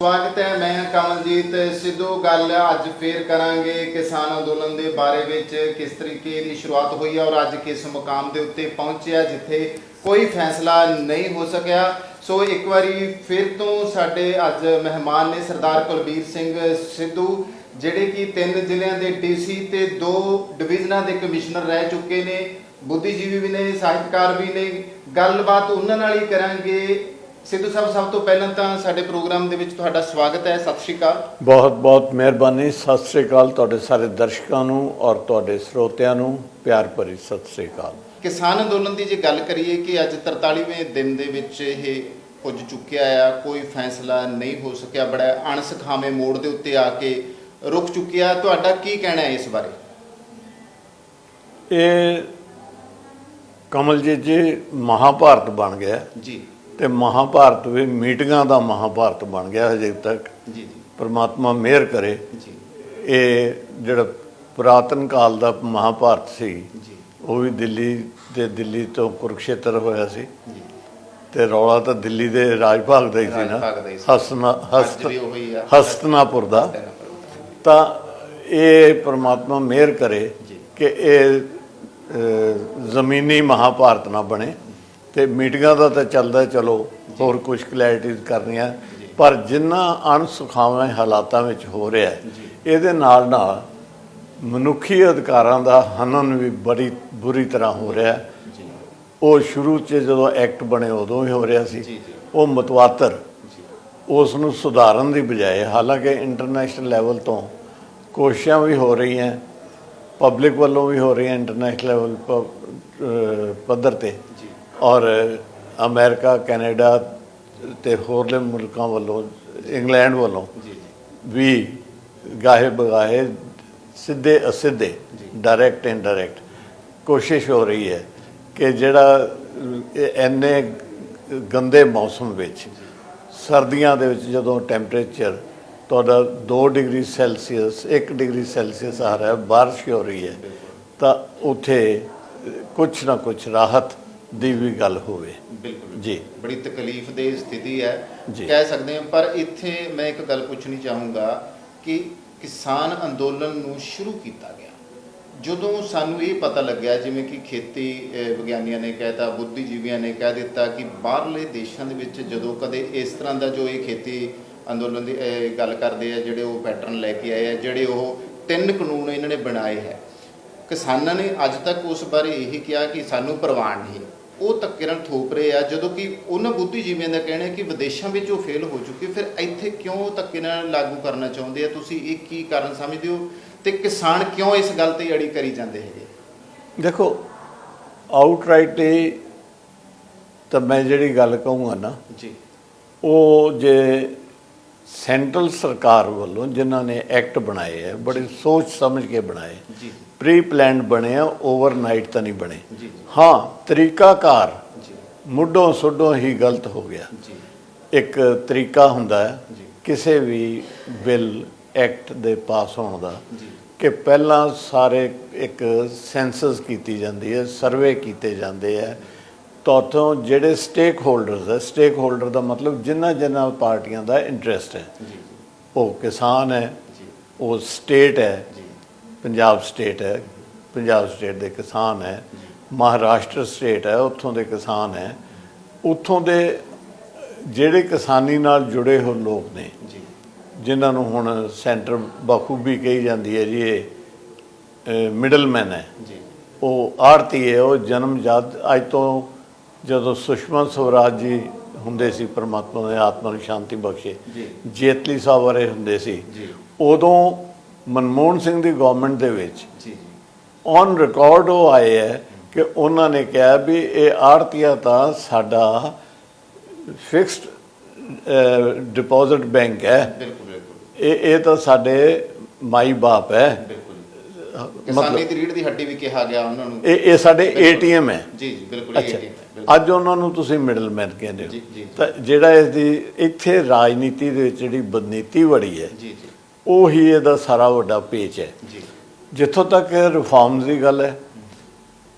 स्वागत है। मैं कमलजीत सिद्धू। गल अज फिर करांगे किसान अंदोलन के बारे में, किस तरीके की शुरुआत हुई है और अज किस मुकाम के उत्ते पहुंचे जिथे कोई फैसला नहीं हो सकिया। सो एक बारी फिर तो साडे अज मेहमान ने सरदार कुलबीर सिंह सिद्धू, जिहड़े कि 3 ਜ਼ਿਲ੍ਹਿਆਂ के DC ते 2 डिवीजनों के कमिश्नर रह चुके ने, बुद्धिजीवी भी ने, ਸਾਹਿਤਕਾਰ भी ने। गलबात उन्हां नाल ही करांगे। सिद्धू साहब, सब तो पहले तो साडे प्रोग्राम दे विच तुहाडा स्वागत है। सत श्री अकाल। बहुत बहुत मेहरबानी। सत श्री अकाल तुहाडे सारे दर्शकों नूं और तुहाडे श्रोतिਆਂ नूं प्यार भरी सत श्री अकाल। किसान अंदोलन की जे गल करिए कि अज 43वें दिन दे विच इह पुज चुकिया आ, कोई फैसला नहीं हो सकिया, बड़ा अणसखावे मोड़ दे उत्ते आके रुक चुकिया। तुहाडा की कहना है इस बारे? ये कमलजीत जी महाभारत बन गया जी, ते महाभारत भी मीटिंगां दा महाभारत बन गया हजे तक। जी जी परमात्मा मेहर करे। जी ये जिहड़ा पुरातन काल दा महाभारत सी, जी वो भी दिल्ली तो कुरुक्षेत्र होया सी, जी। ते रौला तो दिल्ली दे राज भाग दा ही सी ना, राज भाग दा ही सी। अज भी ओही आ, हस्तिनापुर दा। ਤਾਂ ਇਹ परमात्मा मेहर करे कि ਜ਼ਮੀਨੀ महाभारत ना बने। तो मीटिंगां ਦਾ ਤਾਂ ਚੱਲਦਾ, ਚਲੋ ਹੋਰ ਕੁਝ ਕਲੈਰਿਟੀਜ਼ ਕਰਨੀਆਂ, ਪਰ ਜਿੰਨਾ ਅਣਸੁਖਾਵੇਂ ਹਾਲਾਤਾਂ ਵਿੱਚ ਹੋ ਰਿਹਾ ਇਹਦੇ ਨਾਲ ਨਾਲ ਮਨੁੱਖੀ ਅਧਿਕਾਰਾਂ ਦਾ ਹਨਨ ਵੀ ਬੜੀ ਬੁਰੀ ਤਰ੍ਹਾਂ ਹੋ ਰਿਹਾ। ਉਹ ਸ਼ੁਰੂ 'ਚ ਜਦੋਂ ਐਕਟ ਬਣੇ ਉਦੋਂ ਵੀ ਹੋ ਰਿਹਾ ਸੀ। ਉਹ ਮਤਵਾਤਰ ਉਸ ਨੂੰ ਸੁਧਾਰਨ ਦੀ ਬਜਾਏ, ਹਾਲਾਂਕਿ ਇੰਟਰਨੈਸ਼ਨਲ ਲੈਵਲ ਤੋਂ ਕੋਸ਼ਿਸ਼ਾਂ ਵੀ ਹੋ ਰਹੀਆਂ, ਪਬਲਿਕ ਵੱਲੋਂ ਵੀ ਹੋ ਰਹੀਆਂ ਇੰਟਰਨੈਸ਼ਨਲ ਲੈਵਲ ਪੱਧਰ 'ਤੇ, ਔਰ ਅਮਰੀਕਾ, ਕੈਨੇਡਾ ਤੇ ਹੋਰਲੇ ਮੁਲਕਾਂ ਵੱਲੋਂ, ਇੰਗਲੈਂਡ ਵੱਲੋਂ ਵੀ ਗਾਹੇ ਬਗਾਹੇ, ਸਿੱਧੇ ਅਸਿੱਧੇ, ਡਾਇਰੈਕਟ ਇਨਡਾਇਰੈਕਟ ਕੋਸ਼ਿਸ਼ ਹੋ ਰਹੀ ਹੈ ਕਿ ਜਿਹੜਾ ਇੰਨੇ ਗੰਦੇ ਮੌਸਮ ਵਿੱਚ, ਸਰਦੀਆਂ ਦੇ ਵਿੱਚ ਜਦੋਂ ਟੈਂਪਰੇਚਰ ਤੁਹਾਡਾ 2 ਡਿਗਰੀ ਸੈਲਸੀਅਸ 1 ਡਿਗਰੀ ਸੈਲਸੀਅਸ ਆ ਰਿਹਾ, ਬਾਰਿਸ਼ ਹੋ ਰਹੀ ਹੈ, ਤਾਂ ਉੱਥੇ ਕੁਛ ਨਾ ਕੁਛ ਰਾਹਤ ਦੀ ਵੀ ਗੱਲ ਹੋਵੇ। बिल्कुल जी, बड़ी तकलीफ दे स्थिति है जी। कह सकते हैं। पर इत्थे मैं एक गल पूछनी चाहूँगा कि किसान अंदोलन नूं शुरू किया गया ਜਦੋਂ ਸਾਨੂੰ ਇਹ ਪਤਾ ਲੱਗਿਆ, ਜਿਵੇਂ ਕਿ ਖੇਤੀ ਵਿਗਿਆਨੀਆਂ ਨੇ ਕਹਿਤਾ, ਬੁੱਧੀਜੀਵੀਆਂ ਨੇ ਕਹਿ ਦਿੱਤਾ ਕਿ ਬਾਹਰਲੇ ਦੇਸ਼ਾਂ ਦੇ ਵਿੱਚ ਜਦੋਂ ਕਦੇ ਇਸ ਤਰ੍ਹਾਂ ਦਾ ਜੋ ਇਹ ਖੇਤੀ ਅੰਦੋਲਨ ਦੀ ਗੱਲ ਕਰਦੇ ਆ, ਜਿਹੜੇ ਉਹ ਪੈਟਰਨ ਲੈ ਕੇ ਆਏ ਆ, ਜਿਹੜੇ ਉਹ 3 ਕਾਨੂੰਨ ਇਹਨਾਂ ਨੇ ਬਣਾਏ ਹੈ, ਕਿਸਾਨਾਂ ਨੇ ਅੱਜ ਤੱਕ ਉਸ ਬਾਰੇ ਇਹੀ ਕਿਹਾ ਕਿ ਸਾਨੂੰ ਪ੍ਰਵਾਨ ਨਹੀਂ, ਉਹ ਧੱਕੇ ਨਾਲ ਥੋਪ ਰਹੇ ਆ। ਜਦੋਂ ਕਿ ਉਹਨਾਂ ਬੁੱਧੀਜੀਵੀਆਂ ਦਾ ਕਹਿਣਾ ਹੈ ਕਿ ਵਿਦੇਸ਼ਾਂ ਵਿੱਚ ਉਹ ਫੇਲ ਹੋ ਚੁੱਕੇ, ਫਿਰ ਇੱਥੇ ਕਿਉਂ ਧੱਕੇ ਨਾਲ ਲਾਗੂ ਕਰਨਾ ਚਾਹੁੰਦੇ ਆ? ਤੁਸੀਂ ਇਹ ਕੀ ਕਾਰਨ ਸਮਝਦੇ ਹੋ ਤੇ ਕਿਸਾਨ ਕਿਉਂ ਇਸ ਗੱਲ ਤੇ ਅੜੀ ਕਰੀ ਜਾਂਦੇ ਹੈਗੇ? ਦੇਖੋ, ਆਊਟਰਾਈਟਲੀ ਤਾਂ ਮੈਂ ਜਿਹੜੀ ਗੱਲ ਕਹੂੰਗਾ ਨਾ ਜੀ, ਉਹ ਜੇ ਸੈਂਟਰਲ ਸਰਕਾਰ ਵੱਲੋਂ ਜਿਨ੍ਹਾਂ ਨੇ ਐਕਟ ਬਣਾਏ ਹੈ, ਬੜੇ ਸੋਚ ਸਮਝ ਕੇ ਬਣਾਏ, ਜੀ ਪ੍ਰੀ ਪਲਾਨਡ ਬਣੇ ਆ, ਓਵਰਨਾਈਟ ਤਾਂ ਨਹੀਂ ਬਣੇ। ਜੀ ਹਾਂ, ਤਰੀਕਾਕਾਰ ਜੀ ਮੁੱਢੋਂ ਸੁੱਢੋਂ ਹੀ ਗਲਤ ਹੋ ਗਿਆ। ਜੀ ਇੱਕ ਤਰੀਕਾ ਹੁੰਦਾ ਹੈ ਜੀ ਕਿਸੇ ਵੀ ਬਿੱਲ ਐਕਟ ਦੇ ਪਾਸ ਹੋਣ ਦਾ, ਜੀ ਕਿ ਪਹਿਲਾਂ ਸਾਰੇ ਇੱਕ ਸੈਂਸਸ ਕੀਤੀ ਜਾਂਦੀ ਹੈ, ਸਰਵੇ ਕੀਤੇ ਜਾਂਦੇ ਹੈ, ਤਾਂ ਉੱਥੋਂ ਜਿਹੜੇ ਸਟੇਕ ਹੋਲਡਰਸ ਹੈ, ਸਟੇਕ ਹੋਲਡਰ ਦਾ ਮਤਲਬ ਜਿਨ੍ਹਾਂ ਪਾਰਟੀਆਂ ਦਾ ਇੰਟਰਸਟ ਹੈ, ਜੀ ਉਹ ਕਿਸਾਨ ਹੈ, ਜੀ ਉਹ ਸਟੇਟ ਹੈ, ਜੀ ਪੰਜਾਬ ਸਟੇਟ ਹੈ, ਪੰਜਾਬ ਸਟੇਟ ਦੇ ਕਿਸਾਨ ਹੈ, ਮਹਾਰਾਸ਼ਟਰ ਸਟੇਟ ਹੈ, ਉੱਥੋਂ ਦੇ ਕਿਸਾਨ ਹੈ, ਉੱਥੋਂ ਦੇ ਜਿਹੜੇ ਕਿਸਾਨੀ ਨਾਲ ਜੁੜੇ ਹੋਏ ਲੋਕ ਨੇ, ਜੀ ਜਿਨ੍ਹਾਂ ਨੂੰ ਹੁਣ ਸੈਂਟਰ ਬਖੂਬੀ ਕਹੀ ਜਾਂਦੀ ਹੈ ਜੀ, ਇਹ ਮਿਡਲਮੈਨ ਹੈ, ਜੀ ਉਹ ਆੜਤੀ ਹੈ, ਉਹ ਜਨਮਜਾਤ। ਅੱਜ ਤੋਂ ਜਦੋਂ ਸੁਸ਼ਮਾ ਸਵਰਾਜ ਜੀ ਹੁੰਦੇ ਸੀ, ਪਰਮਾਤਮਾ ਨੇ ਆਤਮਾ ਨੂੰ ਸ਼ਾਂਤੀ ਬਖਸ਼ੇ, ਜੀ ਜੇਤਲੀ ਸਾਹਿਬ ਬਾਰੇ ਹੁੰਦੇ ਸੀ, ਜੀ ਉਦੋਂ ਮਨਮੋਹਨ ਸਿੰਘ ਦੀ ਗਵਰਨਮੈਂਟ ਦੇ ਵਿੱਚ ਜੀ ਔਨ ਰਿਕਾਰਡ ਉਹ ਆਏ ਹੈ ਕਿ ਉਹਨਾਂ ਨੇ ਕਿਹਾ ਵੀ ਇਹ ਆੜਤੀਆ ਤਾਂ ਸਾਡਾ ਫਿਕਸਡ ਡਿਪੋਜ਼ਿਟ ਬੈਂਕ ਹੈ, ਬਿਲਕੁਲ ਬਿਲਕੁਲ ਇਹ ਤਾਂ ਸਾਡੇ ਮਾਈ ਬਾਪ ਹੈ, ਬਿਲਕੁਲ। ਕਿਸਾਨੀ ਦੀ ਰੀੜ ਦੀ ਹੱਡੀ ਵੀ ਕਿਹਾ ਗਿਆ ਉਹਨਾਂ ਨੂੰ। ਇਹ ਸਾਡੇ ATM ਹੈ। ਜੀ ਜੀ ਬਿਲਕੁਲ। ਅੱਛਾ, ਅੱਜ ਉਹਨਾਂ ਨੂੰ ਤੁਸੀਂ ਮਿਡਲਮੈਨ ਕਹਿੰਦੇ ਜੀ, ਹੋ। ਜੀ। ਤਾਂ ਜਿਹੜਾ ਇਸਦੀ ਇੱਥੇ ਰਾਜਨੀਤੀ ਦੇ ਵਿੱਚ ਜਿਹੜੀ ਬਦਨੀਤੀ ਵੜੀ ਹੈ, ਜੀ ਜੀ ਉਹੀ ਇਹਦਾ ਸਾਰਾ ਵੱਡਾ ਪੇਚ ਹੈ। ਜੀ ਜਿੱਥੋਂ ਤੱਕ ਰਿਫਾਰਮਸ ਦੀ ਗੱਲ ਹੈ,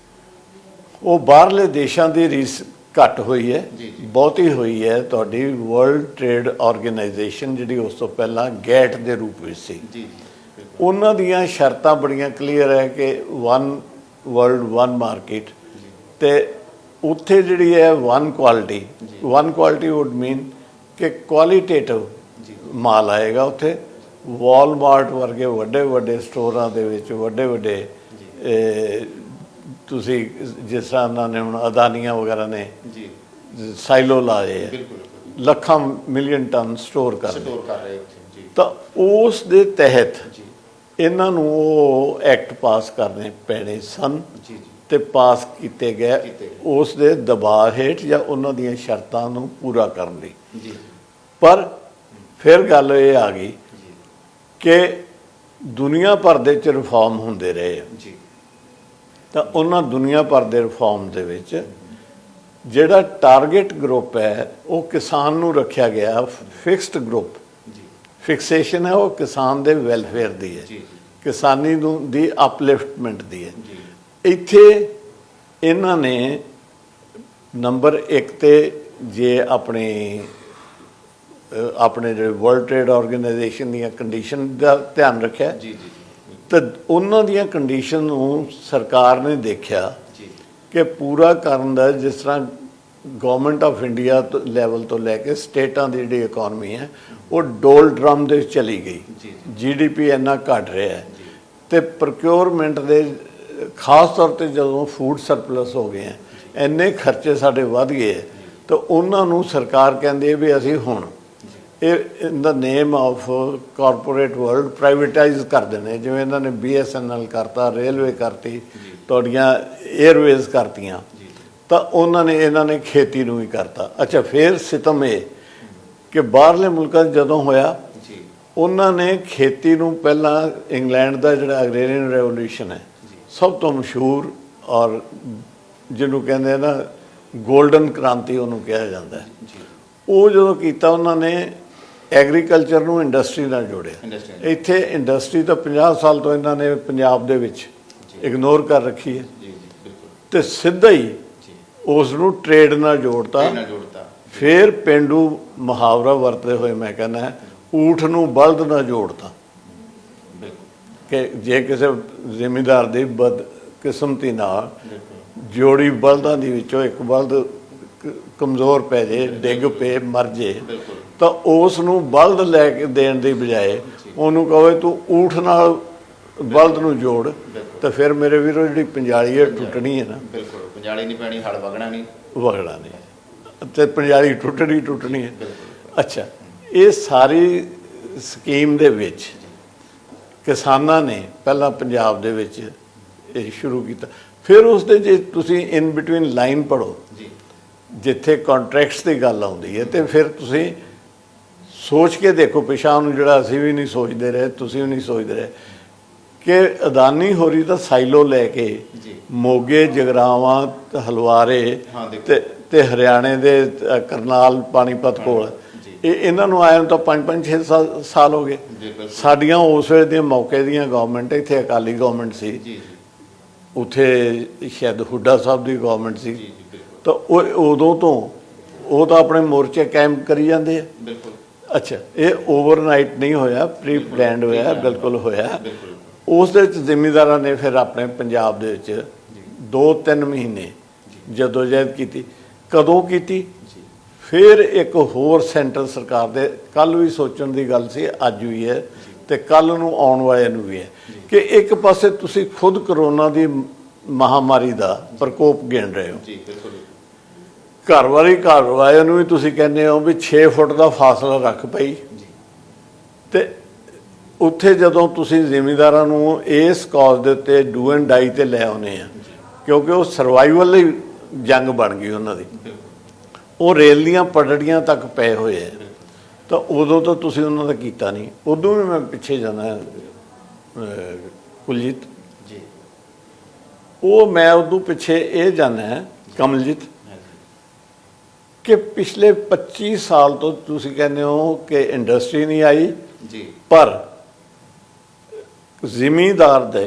ਉਹ ਬਾਹਰਲੇ ਦੇਸ਼ਾਂ ਦੀ ਰੀਸ ਘੱਟ ਹੋਈ ਹੈ, ਜੀ, ਜੀ। ਬਹੁਤੀ ਹੋਈ ਹੈ ਤੁਹਾਡੀ ਵਰਲਡ ਟ੍ਰੇਡ ਆਰਗੇਨਾਈਜੇਸ਼ਨ ਜਿਹੜੀ ਉਸ ਤੋਂ ਪਹਿਲਾਂ ਗੈਟ ਦੇ ਰੂਪ ਵਿੱਚ ਸੀ। ਜੀ ਜੀ ਬਿਲਕੁਲ। ਉਹਨਾਂ ਦੀਆਂ ਸ਼ਰਤਾਂ ਬੜੀਆਂ ਕਲੀਅਰ ਹੈ ਕਿ ਵਨ ਵਰਲਡ ਵਨ ਮਾਰਕੀਟ, ਤੇ ਉੱਥੇ ਜਿਹੜੀ ਹੈ ਵਨ ਕੁਆਲਿਟੀ ਵੁੱਡ ਮੀਨ ਕਿ ਕੁਆਲੀਟੇਟਿਵ ਮਾਲ ਆਏਗਾ ਉੱਥੇ। ਵਾਲਮਾਰਟ ਵਰਗੇ ਵੱਡੇ ਵੱਡੇ ਸਟੋਰਾਂ ਦੇ ਵਿੱਚ ਵੱਡੇ ਤੁਸੀਂ ਜਿਸ ਤਰ੍ਹਾਂ ਉਹਨਾਂ ਨੇ ਹੁਣ ਅਦਾਨੀਆਂ ਵਗੈਰਾ ਨੇ ਜੀ ਸਾਈਲੋ ਲਾਏ ਹੈ, ਬਿਲਕੁਲ ਲੱਖਾਂ ਮਿਲੀਅਨ ਟਨ ਸਟੋਰ ਕਰ ਸਟੋਰ ਕਰ ਰਹੇ ਉੱਥੇ। ਜੀ ਤਾਂ ਉਸ ਦੇ ਤਹਿਤ ਜੀ ਇਹਨਾਂ ਨੂੰ ਉਹ ਐਕਟ ਪਾਸ ਕਰਨੇ ਪੈਣੇ ਸਨ ਜੀ ਤੇ ਪਾਸ ਕੀਤੇ ਗਏ ਕੀਤੇ ਗਏ। ਉਸ ਦੇ ਦਬਾਅ ਹੇਠ ਜਾਂ ਉਹਨਾਂ ਦੀਆਂ ਸ਼ਰਤਾਂ ਨੂੰ ਪੂਰਾ ਕਰਨ ਲਈ। ਜੀ ਪਰ ਫਿਰ ਗੱਲ ਇਹ ਆ ਗਈ ਜੀ ਕਿ ਦੁਨੀਆ ਭਰ ਦੇ ਚ ਰਿਫਾਰਮ ਹੁੰਦੇ ਰਹੇ ਆ, ਜੀ ਤਾਂ ਉਹਨਾਂ ਦੁਨੀਆ ਭਰ ਦੇ ਰਿਫਾਰਮ ਦੇ ਵਿੱਚ ਜਿਹੜਾ ਟਾਰਗੇਟ ਗਰੁੱਪ ਹੈ ਉਹ ਕਿਸਾਨ ਨੂੰ ਰੱਖਿਆ ਗਿਆ, ਫਿਕਸਡ ਗਰੁੱਪ। ਜੀ ਫਿਕਸੇਸ਼ਨ ਹੈ ਉਹ ਕਿਸਾਨ ਦੇ ਵੈਲਫੇਅਰ ਦੀ ਹੈ, ਜੀ ਕਿਸਾਨੀ ਨੂੰ ਦੀ ਅਪਲਿਫਟਮੈਂਟ ਦੀ ਹੈ। ਜੀ ਇੱਥੇ ਇਹਨਾਂ ਨੇ ਨੰਬਰ 1 ਤੇ ਜੇ ਆਪਣੇ ਜਿਹੜੇ ਵਰਲਡ ਟ੍ਰੇਡ ਆਰਗੇਨਾਈਜੇਸ਼ਨ ਦੀਆਂ ਕੰਡੀਸ਼ਨ ਦਾ ਧਿਆਨ ਰੱਖਿਆ, ਜੀ ਜੀ ਤਾਂ ਉਹਨਾਂ ਦੀਆਂ ਕੰਡੀਸ਼ਨ ਨੂੰ ਸਰਕਾਰ ਨੇ ਦੇਖਿਆ ਜੀ ਕਿ ਪੂਰਾ ਕਰਨ ਦਾ, ਜਿਸ ਤਰ੍ਹਾਂ ਗਵਰਨਮੈਂਟ ਆਫ ਇੰਡੀਆ ਲੈਵਲ ਤੋਂ ਲੈ ਕੇ ਸਟੇਟਾਂ ਦੀ ਜਿਹੜੀ ਇਕਨੋਮੀ ਹੈ ਉਹ ਡੋਲ ਡਰਮ ਦੇ ਵਿੱਚ ਚਲੀ ਗਈ। ਜੀ GDP ਇੰਨਾ ਘਟ ਰਿਹਾ ਹੈ ਤੇ ਪ੍ਰੋਕਿਉਰਮੈਂਟ ਦੇ ਖਾਸ ਤੌਰ ਤੇ ਜਦੋਂ ਫੂਡ ਸਰਪਲਸ ਹੋ ਗਏ ਹੈ, ਇੰਨੇ ਖਰਚੇ ਸਾਡੇ ਵੱਧ ਗਏ ਹੈ, ਤਾਂ ਉਹਨਾਂ ਨੂੰ ਸਰਕਾਰ ਕਹਿੰਦੀ ਹੈ ਵੀ ਅਸੀਂ ਹੁਣ ਇਹ in the name of corporate world privatise ਕਰ ਦੇਣੇ। ਜਿਵੇਂ ਇਹਨਾਂ ਨੇ BSNL ਕਰਤਾ, ਰੇਲਵੇ ਕਰਤੀ, ਤੁਹਾਡੀਆਂ 에ਅਰਵੇਜ਼ ਕਰਤੀਆਂ, ਤਾਂ ਇਹਨਾਂ ਨੇ ਖੇਤੀ ਨੂੰ ਵੀ ਕਰਤਾ। ਅੱਛਾ, ਫਿਰ ਸਿਤਮ ਇਹ ਕਿ ਬਾਹਰਲੇ ਮੁਲਕਾਂ 'ਚ ਜਦੋਂ ਹੋਇਆ ਜੀ ਉਹਨਾਂ ਨੇ ਖੇਤੀ ਨੂੰ ਪਹਿਲਾਂ ਇੰਗਲੈਂਡ ਦਾ ਜਿਹੜਾ ਅਗਰੇਰੀਅਨ ਰੈਵੋਲੂਸ਼ਨ ਹੈ ਸਭ ਤੋਂ ਮਸ਼ਹੂਰ, ਔਰ ਜਿਹਨੂੰ ਕਹਿੰਦੇ ਆ ਨਾ ਗੋਲਡਨ ਕ੍ਰਾਂਤੀ ਉਹਨੂੰ ਕਿਹਾ ਜਾਂਦਾ ਹੈ, ਜੀ ਉਹ ਜਦੋਂ ਕੀਤਾ ਉਹਨਾਂ ਨੇ ਐਗਰੀਕਲਚਰ ਨੂੰ ਇੰਡਸਟਰੀ ਨਾਲ ਜੋੜਿਆ। ਇੰਡਸਟਰੀ ਇੱਥੇ ਇੰਡਸਟਰੀ ਤਾਂ 50 ਸਾਲ ਤੋਂ ਇਹਨਾਂ ਨੇ ਪੰਜਾਬ ਦੇ ਵਿੱਚ ਇਗਨੋਰ ਕਰ ਰੱਖੀ ਹੈ, ਜੀ ਜੀ ਬਿਲਕੁਲ ਤੇ ਸਿੱਧਾ ਹੀ ਜੀ ਉਸ ਨੂੰ ਟ੍ਰੇਡ ਨਾਲ ਜੋੜਤਾ। ਇਹਨਾਂ ਜੋੜਤਾ। ਫਿਰ ਪੇਂਡੂ ਮੁਹਾਵਰਾ ਵਰਤਦੇ ਹੋਏ ਮੈਂ ਕਹਿੰਦਾ ਊਠ ਨੂੰ ਬਲਦ ਨਾਲ ਜੋੜਤਾ ਬਿਲਕੁਲ ਕਿ ਜੇ ਕਿਸੇ ਜ਼ਿਮੀਂਦਾਰ ਦੀ ਬਦਕਿਸਮਤੀ ਨਾਲ ਬਿਲਕੁਲ ਜੋੜੀ ਬਲਦਾਂ ਦੀ ਵਿੱਚੋਂ ਇੱਕ ਬਲਦ ਕਮਜ਼ੋਰ ਪੈ ਜੇ, ਡਿੱਗ ਪਏ, ਮਰ ਜੇ, ਬਿਲਕੁਲ ਤਾਂ ਉਸ ਨੂੰ ਬਲਦ ਲੈ ਕੇ ਦੇਣ ਦੀ ਬਜਾਏ ਉਹਨੂੰ ਕਹੋ ਤੂੰ ਊਠ ਨਾਲ ਬਲਦ ਨੂੰ ਜੋੜ, ਤਾਂ ਫਿਰ ਮੇਰੇ ਵੀਰੋ ਜਿਹੜੀ ਪੰਜਾਲੀ ਹੈ ਟੁੱਟਣੀ ਹੈ ਨਾ, ਬਿਲਕੁਲ ਪੰਜਾਲੀ ਨਹੀਂ ਪੈਣੀ, ਹਲ ਵਗਣਾ ਨਹੀਂ, ਵਗੜਾ ਨਹੀਂ, ਤੇ ਪੰਜਾਲੀ ਟੁੱਟਣੀ ਹੈ। ਬਿਲਕੁਲ ਅੱਛਾ, ਇਹ ਸਾਰੀ ਸਕੀਮ ਦੇ ਵਿੱਚ ਕਿਸਾਨਾਂ ਨੇ ਪਹਿਲਾਂ ਪੰਜਾਬ ਦੇ ਵਿੱਚ ਇਹ ਸ਼ੁਰੂ ਕੀਤਾ। ਫਿਰ ਉਸ ਦੇ ਜੇ ਤੁਸੀਂ ਇਨ ਬਿਟਵੀਨ ਲਾਈਨ ਪੜ੍ਹੋ, ਜੀ ਜਿੱਥੇ ਕੰਟਰੈਕਟਸ ਦੀ ਗੱਲ ਆਉਂਦੀ ਹੈ, ਤੇ ਫਿਰ ਤੁਸੀਂ ਸੋਚ ਕੇ ਦੇਖੋ ਪਿਛਾਂਹ ਨੂੰ, ਜਿਹੜਾ ਅਸੀਂ ਵੀ ਨਹੀਂ ਸੋਚਦੇ ਰਹੇ, ਤੁਸੀਂ ਵੀ ਨਹੀਂ ਸੋਚਦੇ ਰਹੇ, ਕਿ ਅਦਾਨੀ ਹੋਰੀ ਤਾਂ ਸਾਈਲੋ ਲੈ ਕੇ ਜੀ ਮੋਗੇ, ਜਗਰਾਵਾਂ, ਹਲਵਾਰੇ ਹਾਂ ਦੇਖੋ ਤੇ ਹਰਿਆਣੇ ਦੇ ਕਰਨਾਲ, ਪਾਣੀਪਤ ਕੋਲ ਇਹਨਾਂ ਨੂੰ ਆਏ ਨੂੰ ਤਾਂ 5-5 6 ਸਾਲ ਹੋ ਗਏ। ਜੀ ਬਿਲਕੁਲ ਸਾਡੀਆਂ ਉਸ ਵੇਲੇ ਦੀਆਂ ਮੌਕੇ ਦੀਆਂ ਗਵਰਨਮੈਂਟ, ਇੱਥੇ ਅਕਾਲੀ ਗਵਰਨਮੈਂਟ ਸੀ, ਜੀ ਉੱਥੇ ਸ਼ਾਇਦ ਹੁੱਡਾ ਸਾਹਿਬ ਦੀ ਗਵਰਨਮੈਂਟ ਸੀ, ਜੀ ਬਿਲਕੁਲ ਤਾਂ ਉਹ ਉਦੋਂ ਤੋਂ ਉਹ ਤਾਂ ਆਪਣੇ ਮੋਰਚੇ ਕਾਇਮ ਕਰੀ ਜਾਂਦੇ ਆ। ਬਿਲਕੁਲ ਅੱਛਾ, ਇਹ ਓਵਰਨਾਈਟ ਨਹੀਂ ਹੋਇਆ, ਪ੍ਰੀ ਪਲੈਨਡ ਹੋਇਆ, ਬਿਲਕੁਲ ਹੋਇਆ। ਬਿਲਕੁਲ ਉਸ ਦੇ ਵਿੱਚ ਜ਼ਿਮੀਂਦਾਰਾਂ ਨੇ ਫਿਰ ਆਪਣੇ ਪੰਜਾਬ ਦੇ ਵਿੱਚ 2-3 ਮਹੀਨੇ ਜਦੋਜਹਿਦ ਕੀਤੀ। ਕਦੋਂ ਕੀਤੀ? ਫਿਰ ਇੱਕ ਹੋਰ ਸੈਂਟਰ ਸਰਕਾਰ ਦੇ, ਕੱਲ ਵੀ ਸੋਚਣ ਦੀ ਗੱਲ ਸੀ, ਅੱਜ ਵੀ ਹੈ ਤੇ ਕੱਲ ਨੂੰ ਆਉਣ ਵਾਲੇ ਨੂੰ ਵੀ ਹੈ, ਕਿ ਇੱਕ ਪਾਸੇ ਤੁਸੀਂ ਖੁਦ ਕਰੋਨਾ ਦੀ ਮਹਾਮਾਰੀ ਦਾ ਪ੍ਰਕੋਪ ਗਿਣ ਰਹੇ ਹੋ, ਜੀ ਬਿਲਕੁਲ ਘਰ ਵਾਲਿਆਂ ਨੂੰ ਵੀ ਤੁਸੀਂ ਕਹਿੰਦੇ ਹੋ ਵੀ 6 ਫੁੱਟ ਦਾ ਫਾਸਲਾ ਰੱਖ ਪਈ, ਤੇ ਉੱਥੇ ਜਦੋਂ ਤੁਸੀਂ ਜ਼ਿਮੀਂਦਾਰਾਂ ਨੂੰ ਇਸ ਕਾਜ਼ ਦੇ ਉੱਤੇ ਡੂ ਐਂਡ ਡਾਈ ਤੇ ਲੈ ਆਉਨੇ ਆ, ਕਿਉਂਕਿ ਉਹ ਸਰਵਾਈਵਲ ਲਈ ਜੰਗ ਬਣ ਗਈ ਉਹਨਾਂ ਦੀ, ਉਹ ਰੇਲ ਦੀਆਂ ਪਟੜੀਆਂ ਤੱਕ ਪਏ ਹੋਏ ਆ, ਤਾਂ ਉਦੋਂ ਤਾਂ ਤੁਸੀਂ ਉਹਨਾਂ ਦਾ ਕੀਤਾ ਨਹੀਂ। ਉਦੋਂ ਵੀ ਮੈਂ ਪਿੱਛੇ ਜਾਣਾ ਕੁਲਜੀਤ ਜੀ ਉਹ ਮੈਂ ਉਦੋਂ ਪਿੱਛੇ ਇਹ ਜਾਣਾ ਕਮਲਜੀਤ ਕਿ ਪਿਛਲੇ 25 ਸਾਲ ਤੋਂ ਤੁਸੀਂ ਕਹਿੰਦੇ ਹੋ ਕਿ ਇੰਡਸਟਰੀ ਨਹੀਂ ਆਈ, ਜੀ ਪਰ ਜ਼ਿਮੀਂਦਾਰ ਦੇ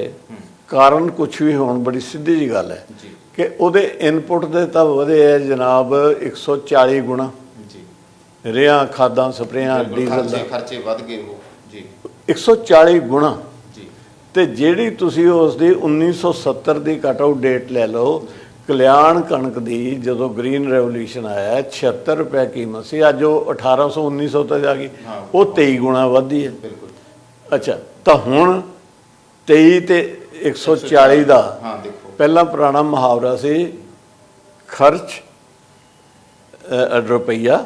ਕਾਰਨ ਕੁਝ ਵੀ ਹੋਣ, ਬੜੀ ਸਿੱਧੀ ਜੀ ਗੱਲ ਹੈ ਜੀ ਕਿ ਉਹਦੇ ਇਨਪੁਟ ਦੇ ਤਾਂ ਵਧੇ ਹੈ ਜਨਾਬ 140 ਗੁਣਾ। ਜੀ, ਰੇਹਾਂ ਖਾਦਾਂ ਸਪਰੇਆਂ ਡੀਜ਼ਲ ਦਾ ਖਰਚੇ ਵੱਧ ਗਏ ਉਹ ਜੀ 140 ਗੁਣਾ। ਜੀ ਤੇ ਜਿਹੜੀ ਤੁਸੀਂ ਉਸ ਦੀ 1970 ਦੀ ਕੱਟ ਆਊਟ ਡੇਟ ਲੈ ਲਓ, ਕਲਿਆਣ ਕਣਕ ਦੀ ਜਦੋਂ ਗ੍ਰੀਨ ਰੈਵੋਲੂਸ਼ਨ ਆਇਆ 76 ਰੁਪਏ ਕੀਮਤ ਸੀ, ਅੱਜ ਉਹ 1800 1900 ਤੱਕ ਆ ਗਈ, ਉਹ 23 ਗੁਣਾ ਵਧੀ ਹੈ। ਬਿਲਕੁਲ। ਅੱਛਾ, ਤਾਂ ਹੁਣ 23 ਤੇ 140 ਦਾ ਹਾਂ ਦੇਖੋ, ਪਹਿਲਾਂ ਪੁਰਾਣਾ ਮੁਹਾਵਰਾ ਸੀ ਖਰਚ ਰੁਪਈਆ,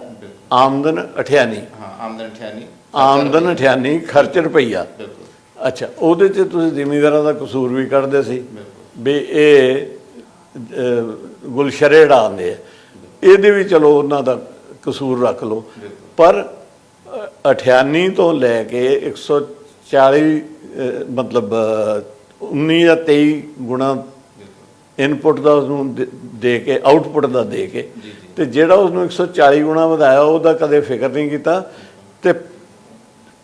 ਆਮਦਨ ਅਠਿਆਨੀ। ਹਾਂ ਆਮਦਨ ਠਿਆਨੀ, ਆਮਦਨ ਅਠਿਆਨੀ, ਖਰਚ ਰੁਪਈਆ। ਬਿਲਕੁਲ। ਅੱਛਾ, ਉਹਦੇ 'ਚ ਤੁਸੀਂ ਜ਼ਿਮੀਂਦਾਰਾਂ ਦਾ ਕਸੂਰ ਵੀ ਕੱਢਦੇ ਸੀ ਬਿਲਕੁਲ। ਵੀ ਇਹ ਗੁਲਸ਼ਰੇ ਉਡਾਉਂਦੇ ਆ, ਇਹਦੇ ਵੀ ਚਲੋ ਉਹਨਾਂ ਦਾ ਕਸੂਰ ਰੱਖ ਲਓ, ਪਰ ਅਠਿਆਨੀ ਤੋਂ ਲੈ ਕੇ 140 ਮਤਲਬ 19 ਜਾਂ 23 ਗੁਣਾ ਇਨਪੁਟ ਦਾ ਉਸਨੂੰ ਦੇ ਕੇ, ਆਊਟਪੁੱਟ ਦਾ ਦੇ ਕੇ, ਤੇ ਜਿਹੜਾ ਉਸਨੂੰ 140 ਗੁਣਾ ਵਧਾਇਆ ਉਹਦਾ ਕਦੇ ਫਿਕਰ ਨਹੀਂ ਕੀਤਾ। ਤੇ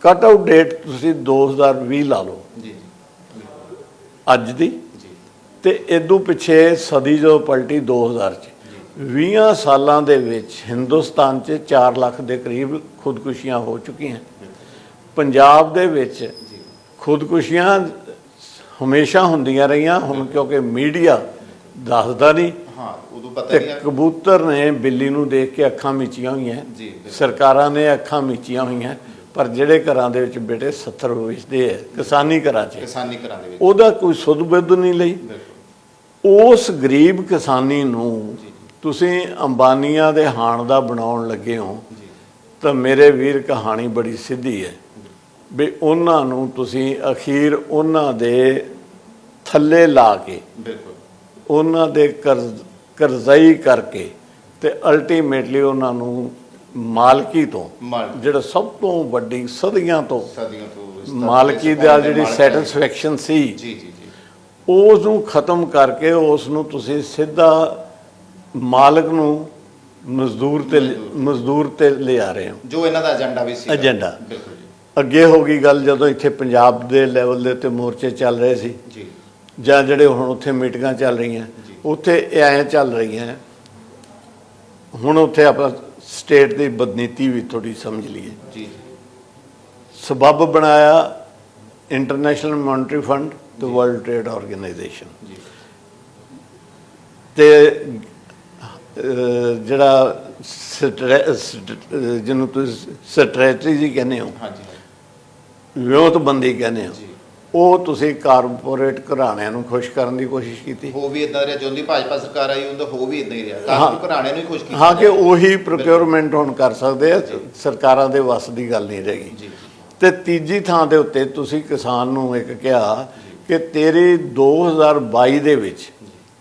ਕੱਟ ਆਊਟ ਡੇਟ ਤੁਸੀਂ 2020 ਲਾ ਲਓ ਜੀ ਅੱਜ ਦੀ, ਜੀ ਤੇ ਇਦੋਂ ਪਿੱਛੇ ਸਦੀ ਜੋ ਪਲਟੀ 2000 ਚ, 20 ਸਾਲਾਂ ਦੇ ਵਿੱਚ ਹਿੰਦੁਸਤਾਨ 'ਚ 4 ਲੱਖ ਦੇ ਕਰੀਬ ਖੁਦਕੁਸ਼ੀਆਂ ਹੋ ਚੁੱਕੀਆਂ। ਪੰਜਾਬ ਦੇ ਵਿੱਚ ਖੁਦਕੁਸ਼ੀਆਂ ਹਮੇਸ਼ਾ ਹੁੰਦੀਆਂ ਰਹੀਆਂ, ਹੁਣ ਕਿਉਂਕਿ ਮੀਡੀਆ ਦੱਸਦਾ ਨਹੀਂ, ਹਾਂ ਉਦੋਂ ਪਤਾ ਤੇ ਨਹੀਂ ਕਬੂਤਰ ਨੇ ਬਿੱਲੀ ਨੂੰ ਦੇਖ ਕੇ ਅੱਖਾਂ ਮੀਚੀਆਂ ਹੋਈਆਂ, ਜੀ ਸਰਕਾਰਾਂ ਨੇ ਅੱਖਾਂ ਮੀਚੀਆਂ ਹੋਈਆਂ, ਪਰ ਜਿਹੜੇ ਘਰਾਂ ਦੇ ਵਿੱਚ ਬੇਟੇ 70 ਵੇਚਦੇ ਆ ਕਿਸਾਨੀ ਘਰਾਂ 'ਚ, ਕਿਸਾਨੀ ਘਰਾਂ ਦੇ ਵਿੱਚ ਉਹਦਾ ਕੋਈ ਸੁੱਧ ਬੁੱਧ ਨਹੀਂ ਲਈ। ਉਸ ਗਰੀਬ ਕਿਸਾਨੀ ਨੂੰ ਤੁਸੀਂ ਅੰਬਾਨੀਆਂ ਦੇ ਹਾਣ ਦਾ ਬਣਾਉਣ ਲੱਗੇ ਹੋ, ਤਾਂ ਮੇਰੇ ਵੀਰ ਕਹਾਣੀ ਬੜੀ ਸਿੱਧੀ ਹੈ ਵੀ ਉਹਨਾਂ ਨੂੰ ਤੁਸੀਂ ਅਖੀਰ ਉਹਨਾਂ ਦੇ ਥੱਲੇ ਲਾ ਕੇ, ਬਿਲਕੁਲ ਉਹਨਾਂ ਦੇ ਕਰਜ਼ਾਈ ਕਰਕੇ, ਤੇ ਅਲਟੀਮੇਟਲੀ ਉਹਨਾਂ ਨੂੰ ਮਾਲਕੀ ਤੋਂ, ਜਿਹੜਾ ਸਭ ਤੋਂ ਵੱਡੀ ਸਦੀਆਂ ਤੋਂ ਮਾਲਕੀ ਦਾ ਜਿਹੜੀ ਸੈਟਿਸਫੈਕਸ਼ਨ ਸੀ, ਜੀ ਜੀ ਜੀ, ਉਸ ਨੂੰ ਖਤਮ ਕਰਕੇ ਉਸ ਨੂੰ ਤੁਸੀਂ ਸਿੱਧਾ ਮਾਲਕ ਨੂੰ ਮਜ਼ਦੂਰ ਤੇ ਲਿਆ ਰਹੇ ਹੋ, ਜੋ ਇਹਨਾਂ ਦਾ ਏਜੰਡਾ ਵੀ ਸੀ। ਏਜੰਡਾ ਬਿਲਕੁਲ ਜੀ ਅੱਗੇ ਹੋ ਗਈ ਗੱਲ ਜਦੋਂ ਇੱਥੇ ਪੰਜਾਬ ਦੇ ਲੈਵਲ ਦੇ ਉੱਤੇ ਮੋਰਚੇ ਚੱਲ ਰਹੇ ਸੀ, ਜੀ ਜਾਂ ਜਿਹੜੇ ਹੁਣ ਉੱਥੇ ਮੀਟਿੰਗਾਂ ਚੱਲ ਰਹੀਆਂ, ਉੱਥੇ ਐਂ ਚੱਲ ਰਹੀਆਂ। ਹੁਣ ਉੱਥੇ ਆਪਾਂ ਸਟੇਟ ਦੀ ਬਦਨੀਤੀ ਵੀ ਥੋੜੀ ਸਮਝ ਲਈਏ। ਜੀ ਸਬੱਬ ਬਣਾਇਆ ਇੰਟਰਨੈਸ਼ਨਲ ਮੋਨਟਰੀ ਫੰਡ ਤੇ ਵਰਲਡ ਟ੍ਰੇਡ ਆਰਗੇਨਾਈਜੇਸ਼ਨ, ਜੀ ਤੇ ਜਿਹੜਾ ਜਿਹਨੂੰ ਤੁਸੀਂ ਸਟ੍ਰੈਟਜੀ ਕਹਿੰਦੇ ਹੋ, ਹਾਂਜੀ ਵਿਉਂਤਬੰਦੀ ਕਹਿੰਦੇ ਹੋ, ਜੀ, ਉਹ ਤੁਸੀਂ ਕਾਰਪੋਰੇਟ ਘਰਾਣਿਆਂ ਨੂੰ ਖੁਸ਼ ਕਰਨ ਦੀ ਕੋਸ਼ਿਸ਼ ਕੀਤੀ। ਹੋ ਵੀ ਇਦਾਂ ਰਿਹਾ, ਜਦੋਂ ਦੀ ਭਾਜਪਾ ਸਰਕਾਰ ਆਈ ਉਹਦਾ ਹੋ ਵੀ ਇਦਾਂ ਹੀ ਰਿਹਾ, ਕਾਫੀ ਘਰਾਣਿਆਂ ਨੂੰ ਹੀ ਖੁਸ਼ ਕੀਤਾ। ਹਾਂ, ਕਿ ਉਹੀ ਪ੍ਰੋਕਿਉਰਮੈਂਟ ਹੁਣ ਕਰ ਸਕਦੇ ਆ, ਸਰਕਾਰਾਂ ਦੇ ਵੱਸ ਦੀ ਗੱਲ ਨਹੀਂ ਰਹੀ। ਜੀ ਤੇ ਤੀਜੀ ਥਾਂ ਦੇ ਉੱਤੇ ਤੁਸੀਂ ਕਿਸਾਨ ਨੂੰ ਇੱਕ ਕਿਹਾ ਕਿ ਤੇਰੀ 2022 ਦੇ ਵਿੱਚ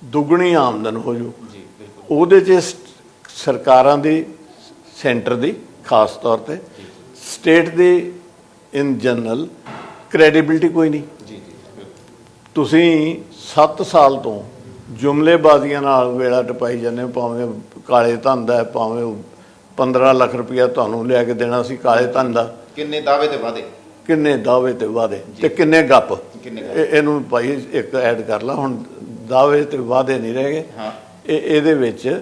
ਦੁੱਗਣੀ ਆਮਦਨ ਹੋ ਜੂ। ਜੀ ਬਿਲਕੁਲ, ਉਹਦੇ 'ਚ ਸਰਕਾਰਾਂ ਦੀ, ਸੈਂਟਰ ਦੀ ਖਾਸ ਤੌਰ ਤੇ, state the in general credibility ਕੋਈ ਨਹੀਂ। ਜੀ ਜੀ ਬਿਲਕੁਲ, ਤੁਸੀਂ 7 ਸਾਲ ਤੋਂ ਜੁਮਲੇਬਾਜ਼ੀਆਂ ਨਾਲ ਵੇਲਾ ਟਪਾਈ ਜਾਂਦੇ ਹੋ, ਭਾਵੇਂ ਕਾਲੇ ਧਨ ਦਾ, ਭਾਵੇਂ 15 ਲੱਖ ਰੁਪਇਆ ਤੁਹਾਨੂੰ ਲਿਆ ਕੇ ਦੇਣਾ ਸੀ ਕਾਲੇ ਧਨ ਦਾ, ਕਿੰਨੇ ਦਾਅਵੇ ਤੇ ਵਾਅਦੇ, ਕਿੰਨੇ ਦਾਅਵੇ ਤੇ ਵਾਅਦੇ, ਤੇ ਕਿੰਨੇ ਗੱਪ। ਕਿੰਨੇ ਇਹਨੂੰ ਭਾਈ ਇੱਕ ਐਡ ਕਰ ਲਾ, ਹੁਣ ਦਾਅਵੇ ਤੇ ਵਾਅਦੇ ਨਹੀਂ ਰਹਿ ਗਏ, ਹਾਂ ਇਹਦੇ ਵਿੱਚ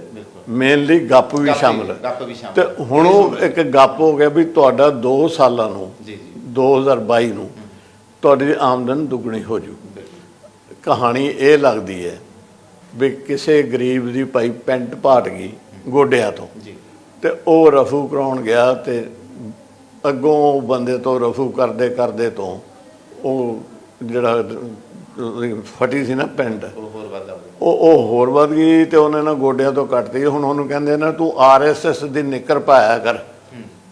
ਮੇਨਲੀ ਗੱਪ ਵੀ ਸ਼ਾਮਲ ਹੈ। ਗੱਪ ਵੀ ਸ਼ਾਮਲ, ਤੇ ਹੁਣ ਉਹ ਇੱਕ ਗੱਪ ਹੋ ਗਿਆ ਵੀ ਤੁਹਾਡਾ 2 ਸਾਲਾਂ ਨੂੰ, ਜੀ ਜੀ 2022 ਨੂੰ ਤੁਹਾਡੀ ਆਮਦਨ ਦੁੱਗਣੀ ਹੋ ਜੂ। ਕਹਾਣੀ ਇਹ ਲੱਗਦੀ ਹੈ ਵੀ ਕਿਸੇ ਗਰੀਬ ਦੀ ਭਾਈ ਪੈਂਟ ਪਾਟ ਗਈ ਗੋਡਿਆਂ ਤੋਂ, ਜੀ ਤੇ ਉਹ ਰਫੂ ਕਰਾਉਣ ਗਿਆ, ਤੇ ਅੱਗੋਂ ਬੰਦੇ ਤੋਂ ਰਫੂ ਕਰਦੇ ਕਰਦੇ ਤੋਂ ਉਹ ਜਿਹੜਾ ਫਟੀ ਸੀ ਨਾ ਪੈਂਟ, ਉਹ ਹੋਰ ਵਾਧਾ ਉਹ ਹੋਰ ਵੱਧ ਗਈ, ਤੇ ਉਹਨੇ ਨਾ ਗੋਡਿਆਂ ਤੋਂ ਕੱਟਤੀ। ਹੁਣ ਉਹਨੂੰ ਕਹਿੰਦੇ ਨਾ ਤੂੰ RSS ਦੀ ਨਿੱਕਰ ਪਾਇਆ ਕਰ,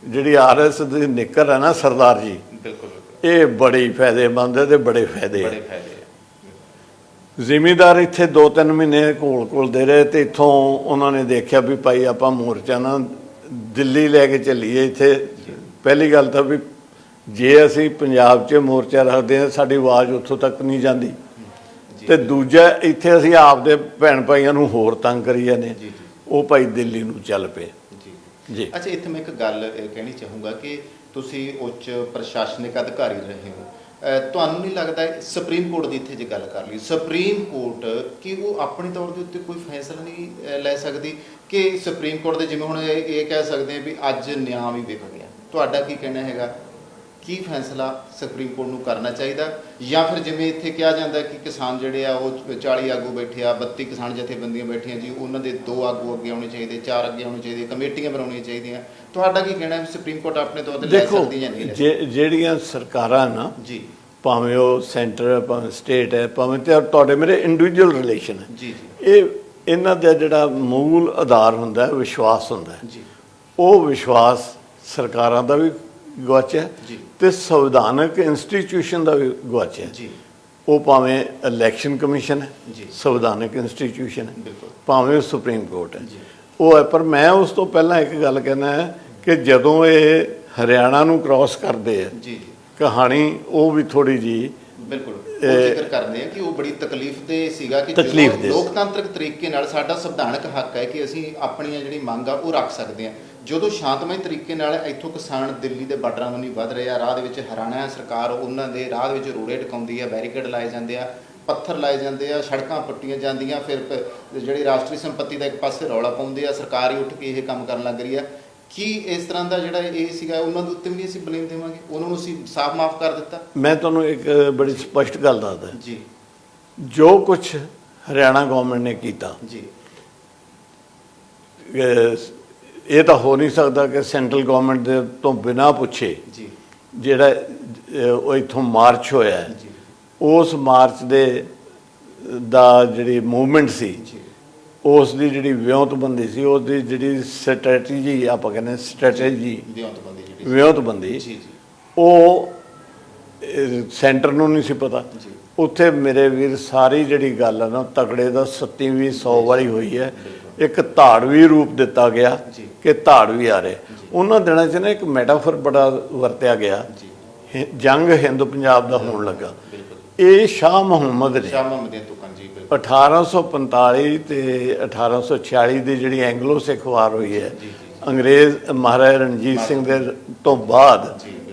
ਜਿਹੜੀ RSS ਦੀ ਨਿੱਕਰ ਹੈ ਨਾ ਸਰਦਾਰ ਜੀ, ਬਿਲਕੁਲ ਇਹ ਬੜੀ ਫਾਇਦੇਮੰਦ ਹੈ ਤੇ ਬੜੇ ਫਾਇਦੇ ਬੜੇ ਹੈ। ਫਾਇਦੇ ਜ਼ਿਮੀਂਦਾਰ ਇੱਥੇ 2-3 ਮਹੀਨੇ ਘੋਲਦੇ ਰਹੇ, ਤੇ ਇੱਥੋਂ ਉਹਨਾਂ ਨੇ ਦੇਖਿਆ ਵੀ ਭਾਈ ਆਪਾਂ ਮੋਰਚਾ ਨਾ ਦਿੱਲੀ ਲੈ ਕੇ ਚੱਲੀਏ। ਇੱਥੇ ਪਹਿਲੀ ਗੱਲ ਤਾਂ ਵੀ ਜੇ ਅਸੀਂ ਪੰਜਾਬ 'ਚ ਮੋਰਚਾ ਰੱਖਦੇ ਹਾਂ, ਸਾਡੀ ਆਵਾਜ਼ ਉੱਥੋਂ ਤੱਕ ਨਹੀਂ ਜਾਂਦੀ, ਤੇ ਦੂਜਾ ਇੱਥੇ ਅਸੀਂ ਆਪਦੇ ਭੈਣ ਭਾਈਆਂ ਨੂੰ ਹੋਰ ਤੰਗ ਕਰੀ ਜਾਂਦੇ, ਉਹ ਭਾਈ ਦਿੱਲੀ ਨੂੰ ਚੱਲ ਪਏ। ਜੀ। ਅੱਛਾ, ਇੱਥੇ ਮੈਂ ਇੱਕ ਗੱਲ ਕਹਿਣੀ ਚਾਹੂੰਗਾ ਕਿ ਤੁਸੀਂ ਉੱਚ ਪ੍ਰਸ਼ਾਸਨਿਕ ਅਧਿਕਾਰੀ ਰਹੇ ਹੋ, ਤੁਹਾਨੂੰ ਨਹੀਂ ਲੱਗਦਾ ਸੁਪਰੀਮ ਕੋਰਟ ਦੀ ਇੱਥੇ ਜੇ ਗੱਲ ਕਰ ਲਈ, ਸੁਪਰੀਮ ਕੋਰਟ ਕਿ ਉਹ ਆਪਣੇ ਤੌਰ ਦੇ ਉੱਤੇ ਕੋਈ ਫੈਸਲਾ ਨਹੀਂ ਲੈ ਸਕਦੀ? ਕਿ ਸੁਪਰੀਮ ਕੋਰਟ ਦੇ ਜਿਵੇਂ ਹੁਣ ਇਹ ਕਹਿ ਸਕਦੇ ਆ ਵੀ ਅੱਜ ਨਿਆਂ ਵੀ ਵਿਕ ਗਿਆ, ਤੁਹਾਡਾ ਕੀ ਕਹਿਣਾ ਹੈਗਾ? ਕੀ ਫੈਸਲਾ ਸੁਪਰੀਮ ਕੋਰਟ ਨੂੰ ਕਰਨਾ ਚਾਹੀਦਾ? ਜਾਂ ਫਿਰ ਜਿਵੇਂ ਇੱਥੇ ਕਿਹਾ ਜਾਂਦਾ ਕਿ ਕਿਸਾਨ ਜਿਹੜੇ ਆ ਉਹ 40 ਆਗੂ ਬੈਠੇ ਆ, 32 ਕਿਸਾਨ ਜਥੇਬੰਦੀਆਂ ਬੈਠੀਆਂ ਜੀ, ਉਹਨਾਂ ਦੇ 2 ਆਗੂ ਅੱਗੇ ਆਉਣੇ ਚਾਹੀਦੇ, 4 ਅੱਗੇ ਆਉਣੇ ਚਾਹੀਦੇ, ਕਮੇਟੀਆਂ ਬਣਾਉਣੀਆਂ ਚਾਹੀਦੀਆਂ, ਤੁਹਾਡਾ ਕੀ ਕਹਿਣਾ ਹੈ ਸੁਪਰੀਮ ਕੋਰਟ ਆਪਣੇ ਤੌਰ ਤੇ ਲੈ ਸਕਦੀ ਜਾਂ ਨਹੀਂ ਲੈ ਸਕਦੀ? ਜਿਹੜੀਆਂ ਸਰਕਾਰਾਂ ਨਾ ਜੀ, ਭਾਵੇਂ ਉਹ ਸੈਂਟਰ ਹੈ, ਭਾਵੇਂ ਸਟੇਟ ਹੈ, ਭਾਵੇਂ ਤੇ ਤੁਹਾਡੇ ਮੇਰੇ ਇੰਡੀਵਿਜੂਅਲ ਰਿਲੇਸ਼ਨ ਹੈ, ਜੀ ਜੀ, ਇਹਨਾਂ ਦਾ ਜਿਹੜਾ ਮੂਲ ਆਧਾਰ ਹੁੰਦਾ ਹੈ ਵਿਸ਼ਵਾਸ ਹੁੰਦਾ ਹੈ। ਜੀ, ਉਹ ਵਿਸ਼ਵਾਸ ਸਰਕਾਰਾਂ ਦਾ ਵੀ ਗਵਾਚਿਆ ਜੀ, ਤੇ ਸੰਵਿਧਾਨਕ ਇੰਸਟੀਟਿਊਸ਼ਨ ਦਾ ਵੀ ਗਵਾਚਿਆ। ਜੀ, ਉਹ ਭਾਵੇਂ ਇਲੈਕਸ਼ਨ ਕਮਿਸ਼ਨ ਹੈ, ਜੀ, ਸੰਵਿਧਾਨਕ ਇੰਸਟੀਟਿਊਸ਼ਨ ਹੈ, ਬਿਲਕੁਲ, ਭਾਵੇਂ ਸੁਪਰੀਮ ਕੋਰਟ ਹੈ, ਜੀ, ਉਹ ਹੈ। ਪਰ ਮੈਂ ਉਸ ਤੋਂ ਪਹਿਲਾਂ ਇੱਕ ਗੱਲ ਕਹਿਣਾ ਹੈ ਕਿ ਜਦੋਂ ਇਹ ਹਰਿਆਣਾ ਨੂੰ ਕ੍ਰਾਸ ਕਰਦੇ ਆ, ਜੀ, ਜੀ, ਕਹਾਣੀ ਉਹ ਵੀ ਥੋੜੀ ਜੀ ਬਿਲਕੁਲ ਉਹ ਜ਼ਿਕਰ ਕਰਦੇ ਆ ਕਿ ਉਹ ਬੜੀ ਤਕਲੀਫ ਦੇ ਸੀਗਾ ਕਿ ਤਕਲੀਫ ਦੇ ਲੋਕਤੰਤਰਿਕ ਤਰੀਕੇ ਨਾਲ ਸਾਡਾ ਸੰਵਿਧਾਨਕ ਹੱਕ ਹੈ ਕਿ ਅਸੀਂ ਆਪਣੀਆਂ ਜਿਹੜੀ ਮੰਗ ਆ ਉਹ ਰੱਖ ਸਕਦੇ ਹਾਂ। ਜਦੋਂ ਸ਼ਾਂਤਮਈ ਤਰੀਕੇ ਨਾਲ ਇੱਥੋਂ ਕਿਸਾਨ ਦਿੱਲੀ ਦੇ ਬਾਰਡਰਾਂ ਨੂੰ ਨਹੀਂ ਵੱਧ ਰਹੇ ਆ, ਰਾਹ ਦੇ ਵਿੱਚ ਹਰਿਆਣਾ ਸਰਕਾਰ ਉਹਨਾਂ ਦੇ ਰਾਹ ਦੇ ਵਿੱਚ ਰੋੜੇ ਟਿਕਾਉਂਦੀ ਆ, ਬੈਰੀਕੇਡ ਲਾਏ ਜਾਂਦੇ ਆ, ਪੱਥਰ ਲਾਏ ਜਾਂਦੇ ਆ, ਸੜਕਾਂ ਪੁੱਟੀਆਂ ਜਾਂਦੀਆਂ, ਫਿਰ ਜਿਹੜੀ ਰਾਸ਼ਟਰੀ ਸੰਪત્ਤੀ ਦਾ ਇੱਕ ਪਾਸੇ ਰੌਲਾ ਪਾਉਂਦੇ ਆ, ਸਰਕਾਰ ਹੀ ਉੱਠ ਕੇ ਇਹ ਕੰਮ ਕਰਨ ਲੱਗ ਰਹੀ ਆ। ਕੀ ਇਸ ਤਰ੍ਹਾਂ ਦਾ ਜਿਹੜਾ ਇਹ ਸੀਗਾ ਉਹਨਾਂ ਦੇ ਉੱਤੇ ਵੀ ਅਸੀਂ ਬਲੇਮ ਦੇਵਾਂਗੇ? ਉਹਨਾਂ ਨੂੰ ਅਸੀਂ ਸਾਫ਼ ਮਾਫ ਕਰ ਦਿੱਤਾ? ਮੈਂ ਤੁਹਾਨੂੰ ਇੱਕ ਬੜੀ ਸਪਸ਼ਟ ਗੱਲ ਦੱਸਦਾ ਜੀ, ਜੋ ਕੁਝ ਹਰਿਆਣਾ ਗਵਰਨਮੈਂਟ ਨੇ ਕੀਤਾ ਜੀ, ਇਹ ਤਾਂ ਹੋ ਨਹੀਂ ਸਕਦਾ ਕਿ ਸੈਂਟਰਲ ਗਵਰਨਮੈਂਟ ਦੇ ਤੋਂ ਬਿਨਾਂ ਪੁੱਛੇ ਜੀ, ਜਿਹੜਾ ਉਹ ਇੱਥੋਂ ਮਾਰਚ ਹੋਇਆ ਹੈ, ਜੀ, ਉਸ ਮਾਰਚ ਦਾ ਜਿਹੜੀ ਮੂਵਮੈਂਟ ਸੀ, ਜੀ, ਉਸ ਦੀ ਜਿਹੜੀ ਵਿਉਂਤਬੰਦੀ ਸੀ, ਉਸ ਦੀ ਜਿਹੜੀ ਸਟ੍ਰੈਟਜੀ ਆਪਾਂ ਕਹਿੰਦੇ ਸਟ੍ਰੈਟਜੀ ਵਿਉਂਤਬੰਦੀ, ਜੀ, ਜੀ, ਉਹ ਸੈਂਟਰ ਨੂੰ ਨਹੀਂ ਸੀ ਪਤਾ। ਜੀ, ਉੱਥੇ ਮੇਰੇ ਵੀਰ ਸਾਰੀ ਜਿਹੜੀ ਗੱਲ ਹੈ ਨਾ ਤਕੜੇ ਦਾ 27ਵੀਂ 100 ਵਾਲੀ ਹੋਈ ਹੈ। ਇੱਕ ਧਾੜਵੀ ਰੂਪ ਦਿੱਤਾ ਗਿਆ ਜੀ, ਕਿ ਧਾੜ ਵੀ ਆ ਰਹੇ। ਉਹਨਾਂ ਦਿਨਾਂ 'ਚ ਨਾ ਇੱਕ ਮੈਟਾਫਰ ਬੜਾ ਵਰਤਿਆ ਗਿਆ, ਜੀ, ਜੰਗ ਹਿੰਦ ਪੰਜਾਬ ਦਾ ਹੋਣ ਲੱਗਾ। ਇਹ ਸ਼ਾਹ ਮੁਹੰਮਦ ਨੇ 1845 ਤੇ 1846 ਦੀ ਜਿਹੜੀ ਐਂਗਲੋ ਸਿੱਖ ਵਾਰ ਹੋਈ ਹੈ, ਅੰਗਰੇਜ਼ ਮਹਾਰਾਜਾ ਰਣਜੀਤ ਸਿੰਘ ਦੇ ਤੋਂ ਬਾਅਦ,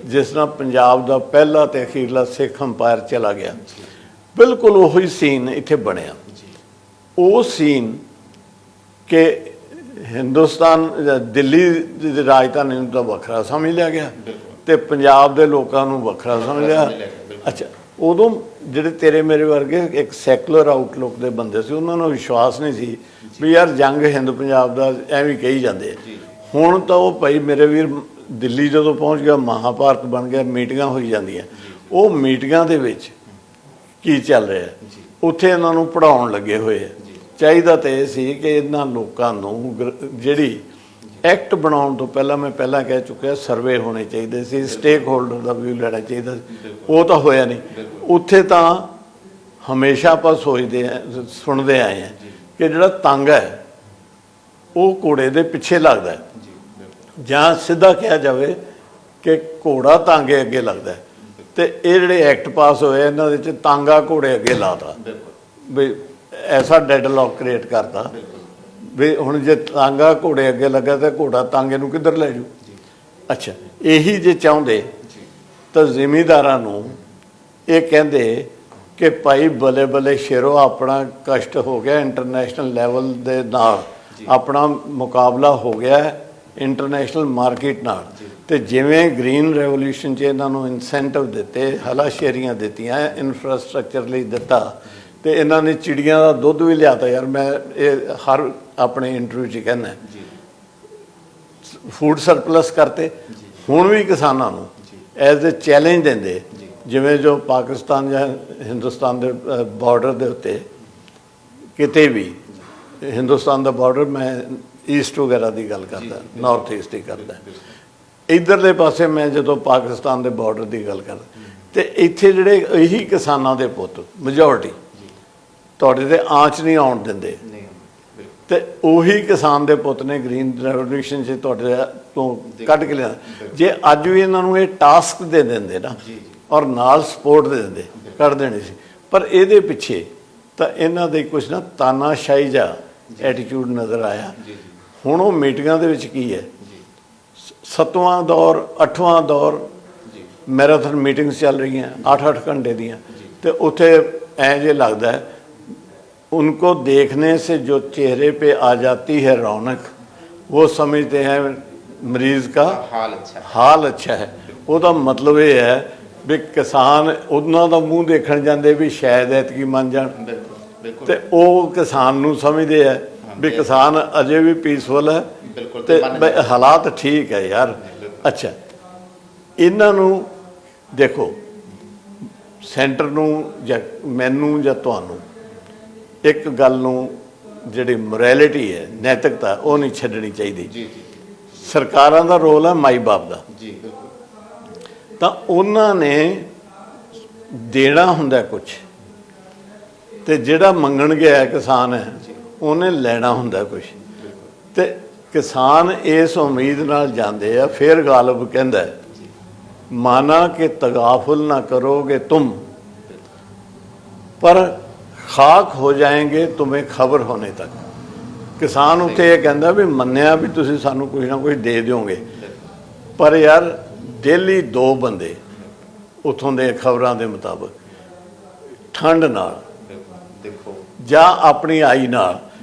ਜਿਸ ਨਾਲ ਪੰਜਾਬ ਦਾ ਪਹਿਲਾ ਤੇ ਅਖੀਰਲਾ ਸਿੱਖ ਅੰਪਾਇਰ ਚਲਾ ਗਿਆ, ਬਿਲਕੁਲ ਉਹੀ ਸੀਨ ਇੱਥੇ ਬਣਿਆ। ਉਹ ਸੀਨ ਕਿ ਹਿੰਦੁਸਤਾਨ ਦਿੱਲੀ ਦੀ ਰਾਜਧਾਨੀ ਨੂੰ ਤਾਂ ਵੱਖਰਾ ਸਮਝ ਲਿਆ ਗਿਆ ਤੇ ਪੰਜਾਬ ਦੇ ਲੋਕਾਂ ਨੂੰ ਵੱਖਰਾ ਸਮਝ ਲਿਆ। ਅੱਛਾ, ਉਦੋਂ ਜਿਹੜੇ ਤੇਰੇ ਮੇਰੇ ਵਰਗੇ ਇੱਕ ਸੈਕੂਲਰ ਆਊਟਲੁੱਕ ਦੇ ਬੰਦੇ ਸੀ, ਉਹਨਾਂ ਨੂੰ ਵਿਸ਼ਵਾਸ ਨਹੀਂ ਸੀ ਵੀ ਯਾਰ ਜੰਗ ਹਿੰਦ ਪੰਜਾਬ ਦਾ ਐਵੇਂ ਕਹੀ ਜਾਂਦੇ। ਹੁਣ ਤਾਂ ਉਹ ਭਾਈ ਮੇਰੇ ਵੀਰ ਦਿੱਲੀ ਜਦੋਂ ਪਹੁੰਚ ਗਿਆ, ਮਹਾਭਾਰਤ ਬਣ ਗਿਆ, ਮੀਟਿੰਗਾਂ ਹੋਈ ਜਾਂਦੀਆਂ। ਉਹ ਮੀਟਿੰਗਾਂ ਦੇ ਵਿੱਚ ਕੀ ਚੱਲ ਰਿਹਾ, ਉੱਥੇ ਇਹਨਾਂ ਨੂੰ ਪੜ੍ਹਾਉਣ ਲੱਗੇ ਹੋਏ ਆ। ਚਾਹੀਦਾ ਤਾਂ ਇਹ ਸੀ ਕਿ ਇਹਨਾਂ ਲੋਕਾਂ ਨੂੰ ਜਿਹੜੀ ਐਕਟ ਬਣਾਉਣ ਤੋਂ ਪਹਿਲਾਂ, ਮੈਂ ਪਹਿਲਾਂ ਕਹਿ ਚੁੱਕਿਆ, ਸਰਵੇ ਹੋਣੇ ਚਾਹੀਦੇ ਸੀ, ਸਟੇਕ ਹੋਲਡਰ ਦਾ ਵੀ ਲੈਣਾ ਚਾਹੀਦਾ ਸੀ। ਉਹ ਤਾਂ ਹੋਇਆ ਨਹੀਂ। ਉੱਥੇ ਤਾਂ ਹਮੇਸ਼ਾ ਆਪਾਂ ਸੁਣਦੇ ਆਏ ਹਾਂ ਕਿ ਜਿਹੜਾ ਤੰਗ ਹੈ ਉਹ ਘੋੜੇ ਦੇ ਪਿੱਛੇ ਲੱਗਦਾ, ਜਾਂ ਸਿੱਧਾ ਕਿਹਾ ਜਾਵੇ ਕਿ ਘੋੜਾ ਤਾਂਗੇ ਅੱਗੇ ਲੱਗਦਾ। ਤੇ ਇਹ ਜਿਹੜੇ ਐਕਟ ਪਾਸ ਹੋਏ ਇਹਨਾਂ ਦੇ ਵਿੱਚ ਤਾਂਗਾ ਘੋੜੇ ਅੱਗੇ ਲਾਤਾ, ਵੀ ਐਸਾ ਡੈਡਲੌਕ ਕ੍ਰੀਏਟ ਕਰਤਾ ਵੀ ਹੁਣ ਜੇ ਤਾਂਗਾ ਘੋੜੇ ਅੱਗੇ ਲੱਗਾ ਤਾਂ ਘੋੜਾ ਤਾਂਗੇ ਨੂੰ ਕਿੱਧਰ ਲੈ ਜੂ। ਅੱਛਾ, ਇਹੀ ਜੇ ਚਾਹੁੰਦੇ ਤਾਂ ਜ਼ਿਮੀਂਦਾਰਾਂ ਨੂੰ ਇਹ ਕਹਿੰਦੇ ਕਿ ਭਾਈ ਬੱਲੇ ਬੱਲੇ ਸ਼ੇਰੋ, ਆਪਣਾ ਕਸ਼ਟ ਹੋ ਗਿਆ ਇੰਟਰਨੈਸ਼ਨਲ ਲੈਵਲ ਦੇ ਨਾਲ, ਆਪਣਾ ਮੁਕਾਬਲਾ ਹੋ ਗਿਆ ਇੰਟਰਨੈਸ਼ਨਲ ਮਾਰਕੀਟ ਨਾਲ। ਤੇ ਜਿਵੇਂ ਗ੍ਰੀਨ ਰੈਵੋਲੂਸ਼ਨ 'ਚ ਇਹਨਾਂ ਨੂੰ ਇਨਸੈਂਟਿਵ ਦਿੱਤੇ, ਹਲਾਸ਼ੇਰੀਆਂ ਦਿੱਤੀਆਂ, ਇਨਫਰਾਸਟ੍ਰਕਚਰ ਲਈ ਦਿੱਤਾ, ਤੇ ਇਹਨਾਂ ਨੇ ਚਿੜੀਆਂ ਦਾ ਦੁੱਧ ਵੀ ਲਿਆਤਾ। ਯਾਰ ਮੈਂ ਇਹ ਹਰ ਆਪਣੇ ਇੰਟਰਵਿਊ 'ਚ ਕਹਿੰਦਾ, ਫੂਡ ਸਰਪਲਸ ਕਰਤੇ। ਹੁਣ ਵੀ ਕਿਸਾਨਾਂ ਨੂੰ ਐਜ਼ ਏ ਚੈਲੰਜ ਦਿੰਦੇ, ਜਿਵੇਂ ਜੋ ਪਾਕਿਸਤਾਨ ਜਾਂ ਹਿੰਦੁਸਤਾਨ ਦੇ ਬਾਰਡਰ ਦੇ ਉੱਤੇ ਕਿਤੇ ਵੀ, ਹਿੰਦੁਸਤਾਨ ਦਾ ਬਾਰਡਰ ਮੈਂ ਈਸਟ ਵਗੈਰਾ ਦੀ ਗੱਲ ਕਰਦਾ, ਨਾਰਥ ਈਸਟ ਦੀ ਕਰਦਾ, ਇੱਧਰਲੇ ਪਾਸੇ ਮੈਂ ਜਦੋਂ ਪਾਕਿਸਤਾਨ ਦੇ ਬਾਰਡਰ ਦੀ ਗੱਲ ਕਰਦਾ, ਤੇ ਇੱਥੇ ਜਿਹੜੇ ਇਹੀ ਕਿਸਾਨਾਂ ਦੇ ਪੁੱਤ ਮੈਜੋਰਟੀ ਤੁਹਾਡੇ ਤੇ ਆਂਚ ਨਹੀਂ ਆਉਣ ਦਿੰਦੇ, ਤੇ ਉਹੀ ਕਿਸਾਨ ਦੇ ਪੁੱਤ ਨੇ ਗ੍ਰੀਨ ਰੈਵੋਲੂਸ਼ਨ 'ਚ ਤੁਹਾਡੇ ਤੋਂ ਕੱਢ ਕੇ ਲਿਆ। ਜੇ ਅੱਜ ਵੀ ਇਹਨਾਂ ਨੂੰ ਇਹ ਟਾਸਕ ਦੇ ਦਿੰਦੇ ਨਾ, ਔਰ ਨਾਲ ਸਪੋਰਟ ਦੇ ਦਿੰਦੇ, ਕਰ ਦੇਣੀ ਸੀ। ਪਰ ਇਹਦੇ ਪਿੱਛੇ ਤਾਂ ਇਹਨਾਂ ਦੇ ਕੁਛ ਨਾ ਤਾਨਾਸ਼ਾਹੀ ਜਿਹਾ ਐਟੀਟਿਊਡ ਨਜ਼ਰ ਆਇਆ। ਹੁਣ ਉਹ ਮੀਟਿੰਗਾਂ ਦੇ ਵਿੱਚ ਕੀ ਹੈ, 7ਵਾਂ ਦੌਰ 8ਵਾਂ ਦੌਰ ਜੀ ਮੈਰਾਥਨ ਮੀਟਿੰਗਸ ਚੱਲ ਰਹੀਆਂ 8-8 घंटे ਦੀਆਂ ਤੇ ਉੱਥੇ ਐਂ ਜੇ ਲੱਗਦਾ है उनको देखने से जो चेहरे पे आ जाती है रौनक वो समझते हैं मरीज का हाल अच्छा है। ਉਹਦਾ ਮਤਲਬ ਇਹ ਹੈ ਵੀ ਕਿਸਾਨ ਉਹਨਾਂ ਦਾ ਮੂੰਹ ਦੇਖਣ ਜਾਂਦੇ ਵੀ ਸ਼ਾਇਦ ਐਤਕੀ ਮੰਨ ਜਾਣ ਤੇ ਉਹ ਕਿਸਾਨ ਨੂੰ ਸਮਝਦੇ ਆ ਵੀ ਕਿਸਾਨ ਅਜੇ ਵੀ ਪੀਸਫੁਲ ਹੈ ਤੇ ਹਾਲਾਤ ਠੀਕ ਹੈ ਯਾਰ। ਅੱਛਾ ਇਹਨਾਂ ਨੂੰ ਦੇਖੋ ਸੈਂਟਰ ਨੂੰ ਜਾਂ ਮੈਨੂੰ ਜਾਂ ਤੁਹਾਨੂੰ ਇੱਕ ਗੱਲ ਨੂੰ ਜਿਹੜੀ ਮੋਰੈਲਿਟੀ ਹੈ ਨੈਤਿਕਤਾ ਉਹ ਨਹੀਂ ਛੱਡਣੀ ਚਾਹੀਦੀ। ਜੀ ਜੀ ਸਰਕਾਰਾਂ ਦਾ ਰੋਲ ਹੈ ਮਾਈ ਬਾਪ ਦਾ ਜੀ ਬਿਲਕੁਲ। ਤਾਂ ਉਹਨਾਂ ਨੇ ਦੇਣਾ ਹੁੰਦਾ ਕੁਝ ਤੇ ਜਿਹੜਾ ਮੰਗਣ ਗਿਆ ਕਿਸਾਨ ਹੈ ਉਹਨੇ ਲੈਣਾ ਹੁੰਦਾ ਕੁਝ ਤੇ ਕਿਸਾਨ ਇਸ ਉਮੀਦ ਨਾਲ ਜਾਂਦੇ ਆ। ਫਿਰ ਗਾਲਬ ਕਹਿੰਦਾ ਮਾਨਾ ਕਿ ਤਗਾਫੁਲ ਨਾ ਕਰੋਗੇ ਤੁਮ ਪਰ ਖਾਕ ਹੋ ਜਾਏਂਗੇ तुम्हें खबर होने तक। किसान उत्थे ये कहता भी मन्निया भी तुसीं सानू कुछ ना कुछ दे दोगे पर यार डेली 2 बंदे उतों दे खबरां दे मुताबिक ठंड नाल देखो जां अपनी आई नाल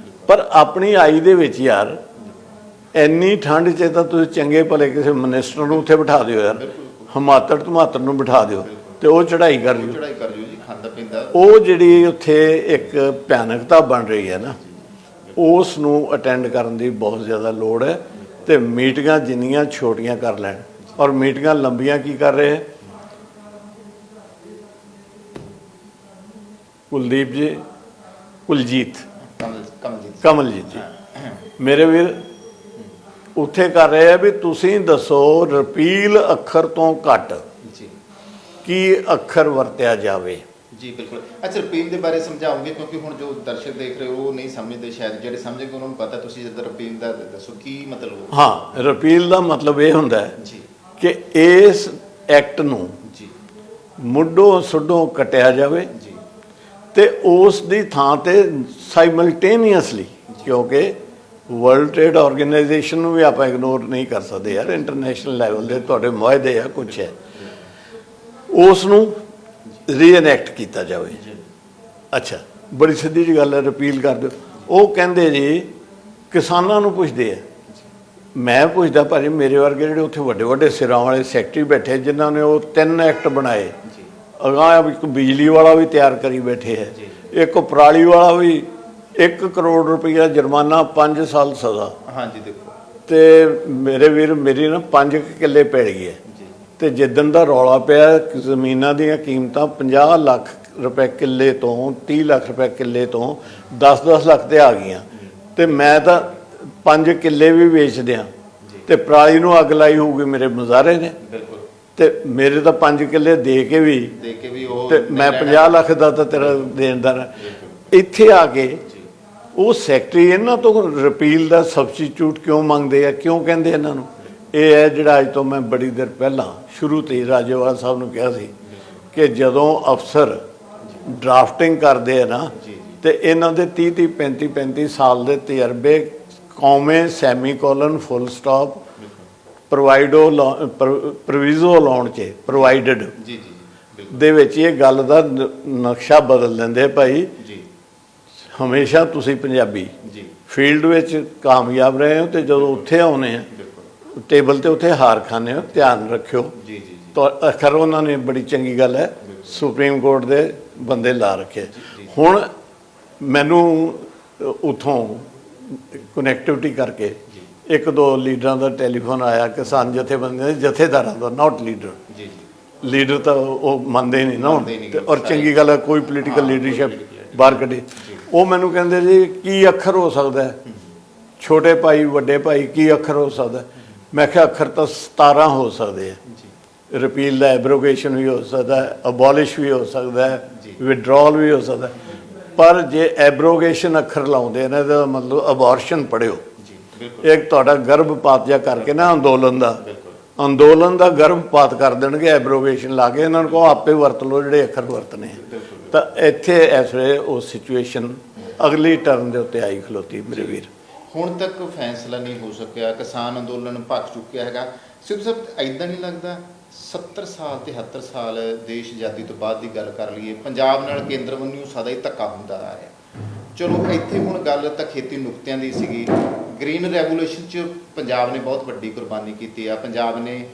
पर अपनी आई दे विच यार ਇੰਨੀ ਠੰਡ 'ਚ ਤਾਂ ਤੁਸੀਂ ਚੰਗੇ ਭਲੇ ਕਿਸੇ ਮਿਨਿਸਟਰ ਨੂੰ ਉੱਥੇ ਬਿਠਾ ਦਿਓ ਯਾਰ ਹਿਮਾਤੜ ਧਮਾਤੜ ਨੂੰ ਬਿਠਾ ਦਿਓ ਤੇ ਉਹ ਚੜ੍ਹਾਈ ਕਰ ਲਿਓ ਜੀ ਖਾਂਦਾ ਪੀਂਦਾ। ਉਹ ਜਿਹੜੀ ਉੱਥੇ ਇੱਕ ਭਿਆਨਕਤਾ ਬਣ ਰਹੀ ਹੈ ਨਾ ਉਸ ਨੂੰ ਅਟੈਂਡ ਕਰਨ ਦੀ ਬਹੁਤ ਜ਼ਿਆਦਾ ਲੋੜ ਹੈ ਤੇ ਮੀਟਿੰਗਾਂ ਜਿੰਨੀਆਂ ਛੋਟੀਆਂ ਕਰ ਲੈਣ ਔਰ ਮੀਟਿੰਗਾਂ ਲੰਬੀਆਂ ਕੀ ਕਰ ਰਹੇ ਕੁਲਦੀਪ ਜੀ ਕਮਲਜੀਤ ਜੀ ਮੇਰੇ ਵੀਰ ਉੱਥੇ ਕਰ ਰਹੇ ਆ ਵੀ ਤੁਸੀਂ ਦੱਸੋ ਰਿਪੀਲ ਅੱਖਰ ਤੋਂ ਘੱਟ ਕੀ ਅੱਖਰ ਵਰਤਿਆ ਜਾਵੇ। ਜੀ ਬਿਲਕੁਲ। ਅੱਛਾ ਰਿਪੀਲ ਦੇ ਬਾਰੇ ਸਮਝਾਉਂਗੇ ਕਿਉਂਕਿ ਹੁਣ ਜੋ ਦਰਸ਼ਕ ਦੇਖ ਰਹੇ ਉਹ ਨਹੀਂ ਸਮਝਦੇ ਸ਼ਾਇਦ ਜਿਹੜੇ ਸਮਝਣਗੇ ਉਹਨਾਂ ਨੂੰ ਪਤਾ। ਤੁਸੀਂ ਜਦ ਰਿਪੀਲ ਦਾ ਦੱਸੋ ਕੀ ਮਤਲਬ। ਹਾਂ ਰਿਪੀਲ ਦਾ ਮਤਲਬ ਇਹ ਹੁੰਦਾ ਹੈ ਜੀ ਕਿ ਇਸ ਐਕਟ ਨੂੰ ਜੀ ਮੁੱਢੋਂ ਸੁੱਢੋਂ ਕੱਟਿਆ ਜਾਵੇ ਜੀ ਤੇ ਉਸ ਦੀ ਥਾਂ ਤੇ ਸਾਈਮਲਟੇਨੀਅਸਲੀ ਕਿਉਂਕਿ ਵਰਲਡ ਟ੍ਰੇਡ ਆਰਗੇਨਾਈਜੇਸ਼ਨ ਨੂੰ ਵੀ ਆਪਾਂ ਇਗਨੋਰ ਨਹੀਂ ਕਰ ਸਕਦੇ ਯਾਰ ਇੰਟਰਨੈਸ਼ਨਲ ਲੈਵਲ ਦੇ ਤੁਹਾਡੇ ਮੁਆਹਦੇ ਆ ਕੁਛ ਹੈ ਉਸ ਨੂੰ ਰੀਐਨੈਕਟ ਕੀਤਾ ਜਾਵੇ। ਅੱਛਾ ਬੜੀ ਸਿੱਧੀ ਜਿਹੀ ਗੱਲ ਹੈ ਰਿਪੀਲ ਕਰ ਦਿਓ। ਉਹ ਕਹਿੰਦੇ ਜੀ ਕਿਸਾਨਾਂ ਨੂੰ ਪੁੱਛਦੇ ਆ। ਮੈਂ ਪੁੱਛਦਾ ਭਾਜੀ ਮੇਰੇ ਵਰਗੇ ਜਿਹੜੇ ਉੱਥੇ ਵੱਡੇ ਵੱਡੇ ਸਿਰਾਂ ਵਾਲੇ ਸੈਕਟਰੀ ਬੈਠੇ ਜਿਨ੍ਹਾਂ ਨੇ ਉਹ 3 ਐਕਟ ਬਣਾਏ ਅਗਾਂਹ ਇੱਕ ਬਿਜਲੀ ਵਾਲਾ ਵੀ ਤਿਆਰ ਕਰੀ ਬੈਠੇ ਹੈ ਇੱਕ ਪਰਾਲੀ ਵਾਲਾ ਵੀ 1 ਕਰੋੜ ਰੁਪਈਆ ਜੁਰਮਾਨਾ 5 ਸਾਲ ਸਜ਼ਾ। ਹਾਂਜੀ ਦੇਖੋ ਤੇ ਮੇਰੇ ਵੀਰ ਮੇਰੀ ਨਾ 5 ਕਿੱਲੇ ਪੈ ਗਈ ਹੈ ਤੇ ਜਿੱਦਣ ਦਾ ਰੌਲਾ ਪਿਆ ਜ਼ਮੀਨਾਂ ਦੀਆਂ ਕੀਮਤਾਂ 50 ਲੱਖ ਰੁਪਏ ਕਿੱਲੇ ਤੋਂ 30 ਲੱਖ ਰੁਪਏ ਕਿੱਲੇ ਤੋਂ 10-10 ਲੱਖ ਤੇ ਆ ਗਈਆਂ ਤੇ ਮੈਂ ਤਾਂ 5 ਕਿੱਲੇ ਵੀ ਵੇਚ ਦਿਆਂ ਤੇ ਪਰਾਲੀ ਨੂੰ ਅੱਗ ਲਾਈ ਹੋਊਗੀ ਮੇਰੇ ਮੁਜ਼ਾਰੇ ਨੇ ਤੇ ਮੇਰੇ ਤਾਂ 5 ਕਿੱਲੇ ਦੇ ਕੇ ਵੀ ਉਹ ਤੇ ਮੈਂ 50 ਲੱਖ ਦਾ ਤਾਂ ਤੇਰਾ ਦੇਣਦਾਰ। ਇੱਥੇ ਆ ਕੇ ਉਹ ਸੈਕਟਰੀ ਇਹਨਾਂ ਤੋਂ ਰਿਪੀਲ ਦਾ ਸਬਸਟੀਟਿਊਟ ਕਿਉਂ ਮੰਗਦੇ ਆ ਕਿਉਂ ਕਹਿੰਦੇ ਇਹਨਾਂ ਨੂੰ। ਇਹ ਹੈ ਜਿਹੜਾ ਅੱਜ ਤੋਂ ਮੈਂ ਬੜੀ ਦੇਰ ਪਹਿਲਾਂ ਸ਼ੁਰੂ ਤੋਂ ਹੀ ਰਾਜੇਵਾਲ ਸਾਹਿਬ ਨੂੰ ਕਿਹਾ ਸੀ ਕਿ ਜਦੋਂ ਅਫਸਰ ਡਰਾਫਟਿੰਗ ਕਰਦੇ ਆ ਨਾ ਤੇ ਇਹਨਾਂ ਦੇ 30 35 ਸਾਲ ਦੇ ਤਜਰਬੇ ਕੌਮੇ ਸੈਮੀਕੋਲਨ ਫੁੱਲ ਸਟਾਪ ਪ੍ਰੋਵੀਜ਼ੋ ਲਾਉਣ 'ਚ ਪ੍ਰੋਵਾਈਡਡ ਦੇ ਵਿੱਚ ਇਹ ਗੱਲ ਦਾ ਨਕਸ਼ਾ ਬਦਲ ਦਿੰਦੇ ਭਾਈ। ਹਮੇਸ਼ਾ ਤੁਸੀਂ ਪੰਜਾਬੀ ਫੀਲਡ ਵਿੱਚ ਕਾਮਯਾਬ ਰਹੇ ਹੋ ਤੇ ਜਦੋਂ ਉੱਥੇ ਆਉਨੇ ਆ ਟੇਬਲ ਤੇ ਉੱਥੇ ਹਾਰ ਖਾਂਦੇ ਹੋ ਧਿਆਨ ਰੱਖਿਓ। ਤਾਂ ਅਖਰ ਉਹਨਾਂ ਨੇ ਬੜੀ ਚੰਗੀ ਗੱਲ ਹੈ ਸੁਪਰੀਮ ਕੋਰਟ ਦੇ ਬੰਦੇ ਲਾ ਰੱਖੇ। ਹੁਣ ਮੈਨੂੰ ਉੱਥੋਂ ਕਨੈਕਟੀਵਿਟੀ ਕਰਕੇ 1-2 ਲੀਡਰਾਂ ਦਾ ਟੈਲੀਫੋਨ ਆਇਆ ਕਿਸਾਨ ਜਥੇਬੰਦੀਆਂ ਦੇ ਜਥੇਦਾਰਾਂ ਦਾ ਨਾਟ ਲੀਡਰ ਤਾਂ ਉਹ ਮੰਨਦੇ ਨਹੀਂ ਨਾ ਤੇ ਔਰ ਚੰਗੀ ਗੱਲ ਹੈ ਕੋਈ ਪੋਲੀਟੀਕਲ ਲੀਡਰਸ਼ਿਪ ਬਾਹਰ ਕੱਢੇ। ਉਹ ਮੈਨੂੰ ਕਹਿੰਦੇ ਜੀ ਕੀ ਅੱਖਰ ਹੋ ਸਕਦਾ ਛੋਟੇ ਭਾਈ ਵੱਡੇ ਭਾਈ ਕੀ ਅੱਖਰ ਹੋ ਸਕਦਾ। ਮੈਂ ਕਿਹਾ ਅੱਖਰ ਤਾਂ 17 ਹੋ ਸਕਦੇ ਆ। ਰਿਪੀਲ ਦਾ ਐਬਰੋਗੇਸ਼ਨ ਵੀ ਹੋ ਸਕਦਾ ਅਬੋਲਿਸ਼ ਵੀ ਹੋ ਸਕਦਾ ਵਿਡਰਾਲ ਵੀ ਹੋ ਸਕਦਾ ਪਰ ਜੇ ਐਬਰੋਗੇਸ਼ਨ ਅੱਖਰ ਲਾਉਂਦੇ ਨੇ ਇਹਦਾ ਮਤਲਬ ਅਬੋਰਸ਼ਨ ਪੜ੍ਹਿਓ। ਇੱਕ ਤੁਹਾਡਾ ਗਰਭਪਾਤ ਜਿਹਾ ਕਰਕੇ ਨਾ ਅੰਦੋਲਨ ਦਾ ਗਰਭਪਾਤ ਕਰ ਦੇਣਗੇ ਐਬਰੋਗੇਸ਼ਨ ਲਾ ਕੇ ਇਹਨਾਂ ਨੂੰ ਕਹੋ ਆਪੇ ਵਰਤ ਲਓ ਜਿਹੜੇ ਅੱਖਰ ਵਰਤਨੇ ਤਾਂ ਇੱਥੇ ਇਸ ਵੇਲੇ ਉਹ ਸਿਚੁਏਸ਼ਨ ਅਗਲੀ ਟਰਨ ਦੇ ਉੱਤੇ ਆਈ ਖਲੋਤੀ ਮੇਰੇ ਵੀਰ। ਹੁਣ ਤੱਕ ਫੈਸਲਾ ਨਹੀਂ ਹੋ ਸਕਿਆ ਕਿਸਾਨ ਅੰਦੋਲਨ ਭੱਜ ਚੁੱਕਿਆ ਹੈਗਾ ਸਿੱਧੂ ਸਾਹਿਬ ਐਦਾਂ ਨਹੀਂ ਲੱਗਦਾ 70 ਸਾਲ 73 ਸਾਲ ਦੇਸ਼ ਆਜ਼ਾਦੀ ਤੋਂ ਬਾਅਦ ਦੀ ਗੱਲ ਕਰ ਲਈਏ, ਪੰਜਾਬ ਨਾਲ ਕੇਂਦਰ ਵੱਲੋਂ ਸਦਾ ਹੀ ਧੱਕਾ ਹੁੰਦਾ ਆ ਰਿਹਾ। ਚਲੋ ਇੱਥੇ ਹੁਣ ਗੱਲ ਤਾਂ ਖੇਤੀ ਨੁਕਤਿਆਂ ਦੀ ਸੀਗੀ। ਗ੍ਰੀਨ ਰੈਵੋਲੂਸ਼ਨ 'ਚ ਪੰਜਾਬ ਨੇ ਬਹੁਤ ਵੱਡੀ ਕੁਰਬਾਨੀ ਕੀਤੀ ਆ। ਪੰਜਾਬ ਨੇ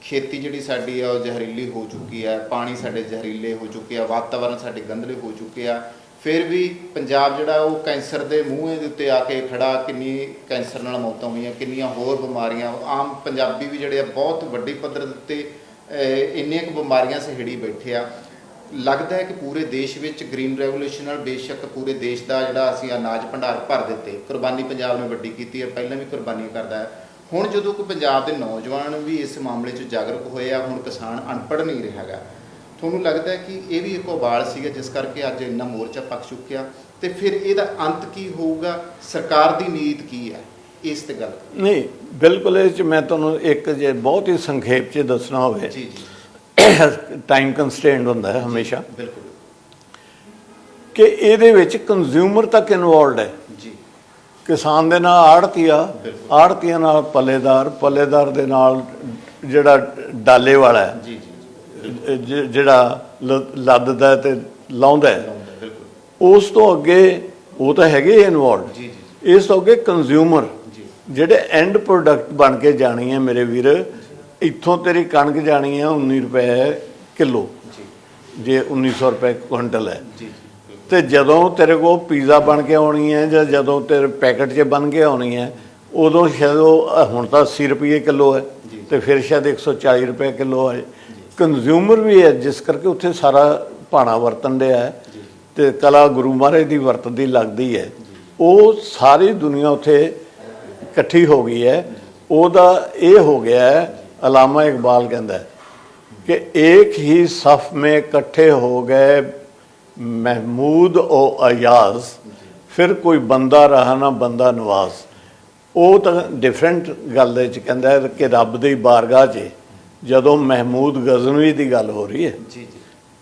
ਖੇਤੀ ਜਿਹੜੀ ਸਾਡੀ ਆ ਉਹ ਜ਼ਹਿਰੀਲੀ ਹੋ ਚੁੱਕੀ ਆ, ਪਾਣੀ ਸਾਡੇ ਜ਼ਹਿਰੀਲੇ ਹੋ ਚੁੱਕੇ ਆ, ਵਾਤਾਵਰਨ ਸਾਡੇ ਗੰਧਲੇ ਹੋ ਚੁੱਕੇ ਆ। ਫਿਰ ਵੀ ਪੰਜਾਬ ਜਿਹੜਾ ਉਹ ਕੈਂਸਰ ਦੇ ਮੂੰਹ ਦੇ ਉੱਤੇ ਆ ਕੇ ਖੜਾ। ਕਿੰਨੀ ਕੈਂਸਰ ਨਾਲ ਮੌਤਾਂ ਹੋਈਆਂ, ਕਿੰਨੀਆਂ ਹੋਰ ਬਿਮਾਰੀਆਂ। ਆਮ ਪੰਜਾਬੀ ਵੀ ਜਿਹੜੇ ਆ ਬਹੁਤ ਵੱਡੀ ਪੱਧਰ ਦੇ ਉੱਤੇ ਇੰਨੀਆਂ ਕੁ ਬਿਮਾਰੀਆਂ ਸਹੇੜੀ ਬੈਠੇ ਆ। ਲੱਗਦਾ ਹੈ ਕਿ ਪੂਰੇ ਦੇਸ਼ ਵਿੱਚ ਗ੍ਰੀਨ ਰੈਵੋਲੂਸ਼ਨ ਨਾਲ ਬੇਸ਼ੱਕ ਪੂਰੇ ਦੇਸ਼ ਦਾ ਜਿਹੜਾ ਅਸੀਂ ਅਨਾਜ ਭੰਡਾਰ ਭਰ ਦਿੱਤੇ, ਕੁਰਬਾਨੀ ਪੰਜਾਬ ਨੇ ਵੱਡੀ ਕੀਤੀ ਹੈ, ਪਹਿਲਾਂ ਵੀ ਕੁਰਬਾਨੀ ਕਰਦਾ ਹੈ। ਹੁਣ ਜਦੋਂ ਕਿ ਪੰਜਾਬ ਦੇ ਨੌਜਵਾਨ ਵੀ ਇਸ ਮਾਮਲੇ 'ਚ ਜਾਗਰੂਕ ਹੋਏ ਆ, ਹੁਣ ਕਿਸਾਨ ਅਨਪੜ੍ਹ ਨਹੀਂ ਰਿਹਾ ਗਾ, ਤੁਹਾਨੂੰ ਲੱਗਦਾ ਹੈ ਕਿ ਇਹ ਵੀ ਇੱਕ ਉਬਾਲ ਸੀਗਾ ਜਿਸ ਕਰਕੇ ਅੱਜ ਇੰਨਾ ਮੋਰਚਾ ਪੱਕ ਚੁੱਕਿਆ? ਤੇ ਫਿਰ ਇਹਦਾ ਅੰਤ ਕੀ ਹੋਊਗਾ? ਸਰਕਾਰ ਦੀ ਨੀਤ ਕੀ ਹੈ ਇਸ ਤੇ ਗੱਲ? ਨਹੀਂ, ਬਿਲਕੁਲ ਇਹ 'ਚ ਮੈਂ ਤੁਹਾਨੂੰ ਇੱਕ ਜੇ ਬਹੁਤ ਹੀ ਸੰਖੇਪ 'ਚ ਦੱਸਣਾ ਹੋਵੇ, ਜੀ ਜੀ ਟਾਈਮ ਕੰਸਟ੍ਰੇਂਟ ਹੁੰਦਾ ਹੈ ਹਮੇਸ਼ਾ, ਬਿਲਕੁਲ, ਕਿ ਇਹਦੇ ਵਿੱਚ ਕੰਜ਼ਿਊਮਰ ਤੱਕ ਇਨਵੋਲਡ ਹੈ। ਜੀ, ਕਿਸਾਨ ਦੇ ਨਾਲ ਆੜਤੀਆਂ ਨਾਲ ਪੱਲੇਦਾਰ ਦੇ ਨਾਲ ਜਿਹੜਾ ਡਾਲੇ ਵਾਲਾ ਹੈ, ਜੀ ਜਿਹੜਾ ਲੱਦਦਾ ਤੇ ਲਾਉਂਦਾ ਹੈ, ਬਿਲਕੁਲ, ਉਸ ਤੋਂ ਅੱਗੇ ਉਹ ਤਾਂ ਹੈਗੇ ਇਨਵੋਲਡ। ਜੀ ਇਸ ਤੋਂ ਅੱਗੇ ਕੰਜ਼ਿਊਮਰ ਜੀ ਜਿਹੜੇ ਐਂਡ ਪ੍ਰੋਡਕਟ ਬਣ ਕੇ ਜਾਣੀ ਹੈ ਮੇਰੇ ਵੀਰ। ਇੱਥੋਂ ਤੇਰੀ ਕਣਕ ਜਾਣੀ ਹੈ 19 ਰੁਪਏ ਕਿਲੋ, ਜੀ ਜੇ 1900 ਰੁਪਏ ਕੁਇੰਟਲ ਹੈ। ਜੀ ਤੇ ਜਦੋਂ ਤੇਰੇ ਕੋਲ ਪੀਜ਼ਾ ਬਣ ਕੇ ਆਉਣੀ ਹੈ ਜਾਂ ਜਦੋਂ ਤੇਰੇ ਪੈਕਟ 'ਚ ਬਣ ਕੇ ਆਉਣੀ ਹੈ, ਉਦੋਂ ਸ਼ਾਇਦ ਉਹ ਹੁਣ ਤਾਂ 80 ਰੁਪਏ ਕਿਲੋ ਹੈ ਤੇ ਫਿਰ ਸ਼ਾਇਦ 140 ਰੁਪਏ ਕਿਲੋ ਹੈ। ਕੰਜ਼ਿਊਮਰ ਵੀ ਹੈ, ਜਿਸ ਕਰਕੇ ਉੱਥੇ ਸਾਰਾ ਭਾਣਾ ਵਰਤਨ ਡਿਆ ਹੈ ਤੇ ਕਲਾ ਗੁਰੂ ਮਹਾਰਾਜ ਦੀ ਵਰਤਦੀ ਲੱਗਦੀ ਹੈ। ਉਹ ਸਾਰੀ ਦੁਨੀਆ ਉੱਥੇ ਇਕੱਠੀ ਹੋ ਗਈ ਹੈ। ਉਹਦਾ ਇਹ ਹੋ ਗਿਆ ਹੈ, ਅਲਾਮਾ ਇਕਬਾਲ ਕਹਿੰਦਾ ਹੈ कि एक ही सफ में इकट्ठे हो गए महमूद और अयाज, फिर कोई बंदा रहा ना बंदा नवाज। ਉਹ ਤਾਂ ਡਿਫਰੈਂਟ ਗੱਲ ਦੇ ਵਿੱਚ ਕਹਿੰਦਾ ਹੈ ਕਿ ਰੱਬ ਦੀ ਬਾਰਗਾਹ 'ਚ ਜਦੋਂ ਮਹਿਮੂਦ ਗਜ਼ਨਵੀ ਦੀ ਗੱਲ ਹੋ ਰਹੀ ਹੈ, ਜੀ ਜੀ,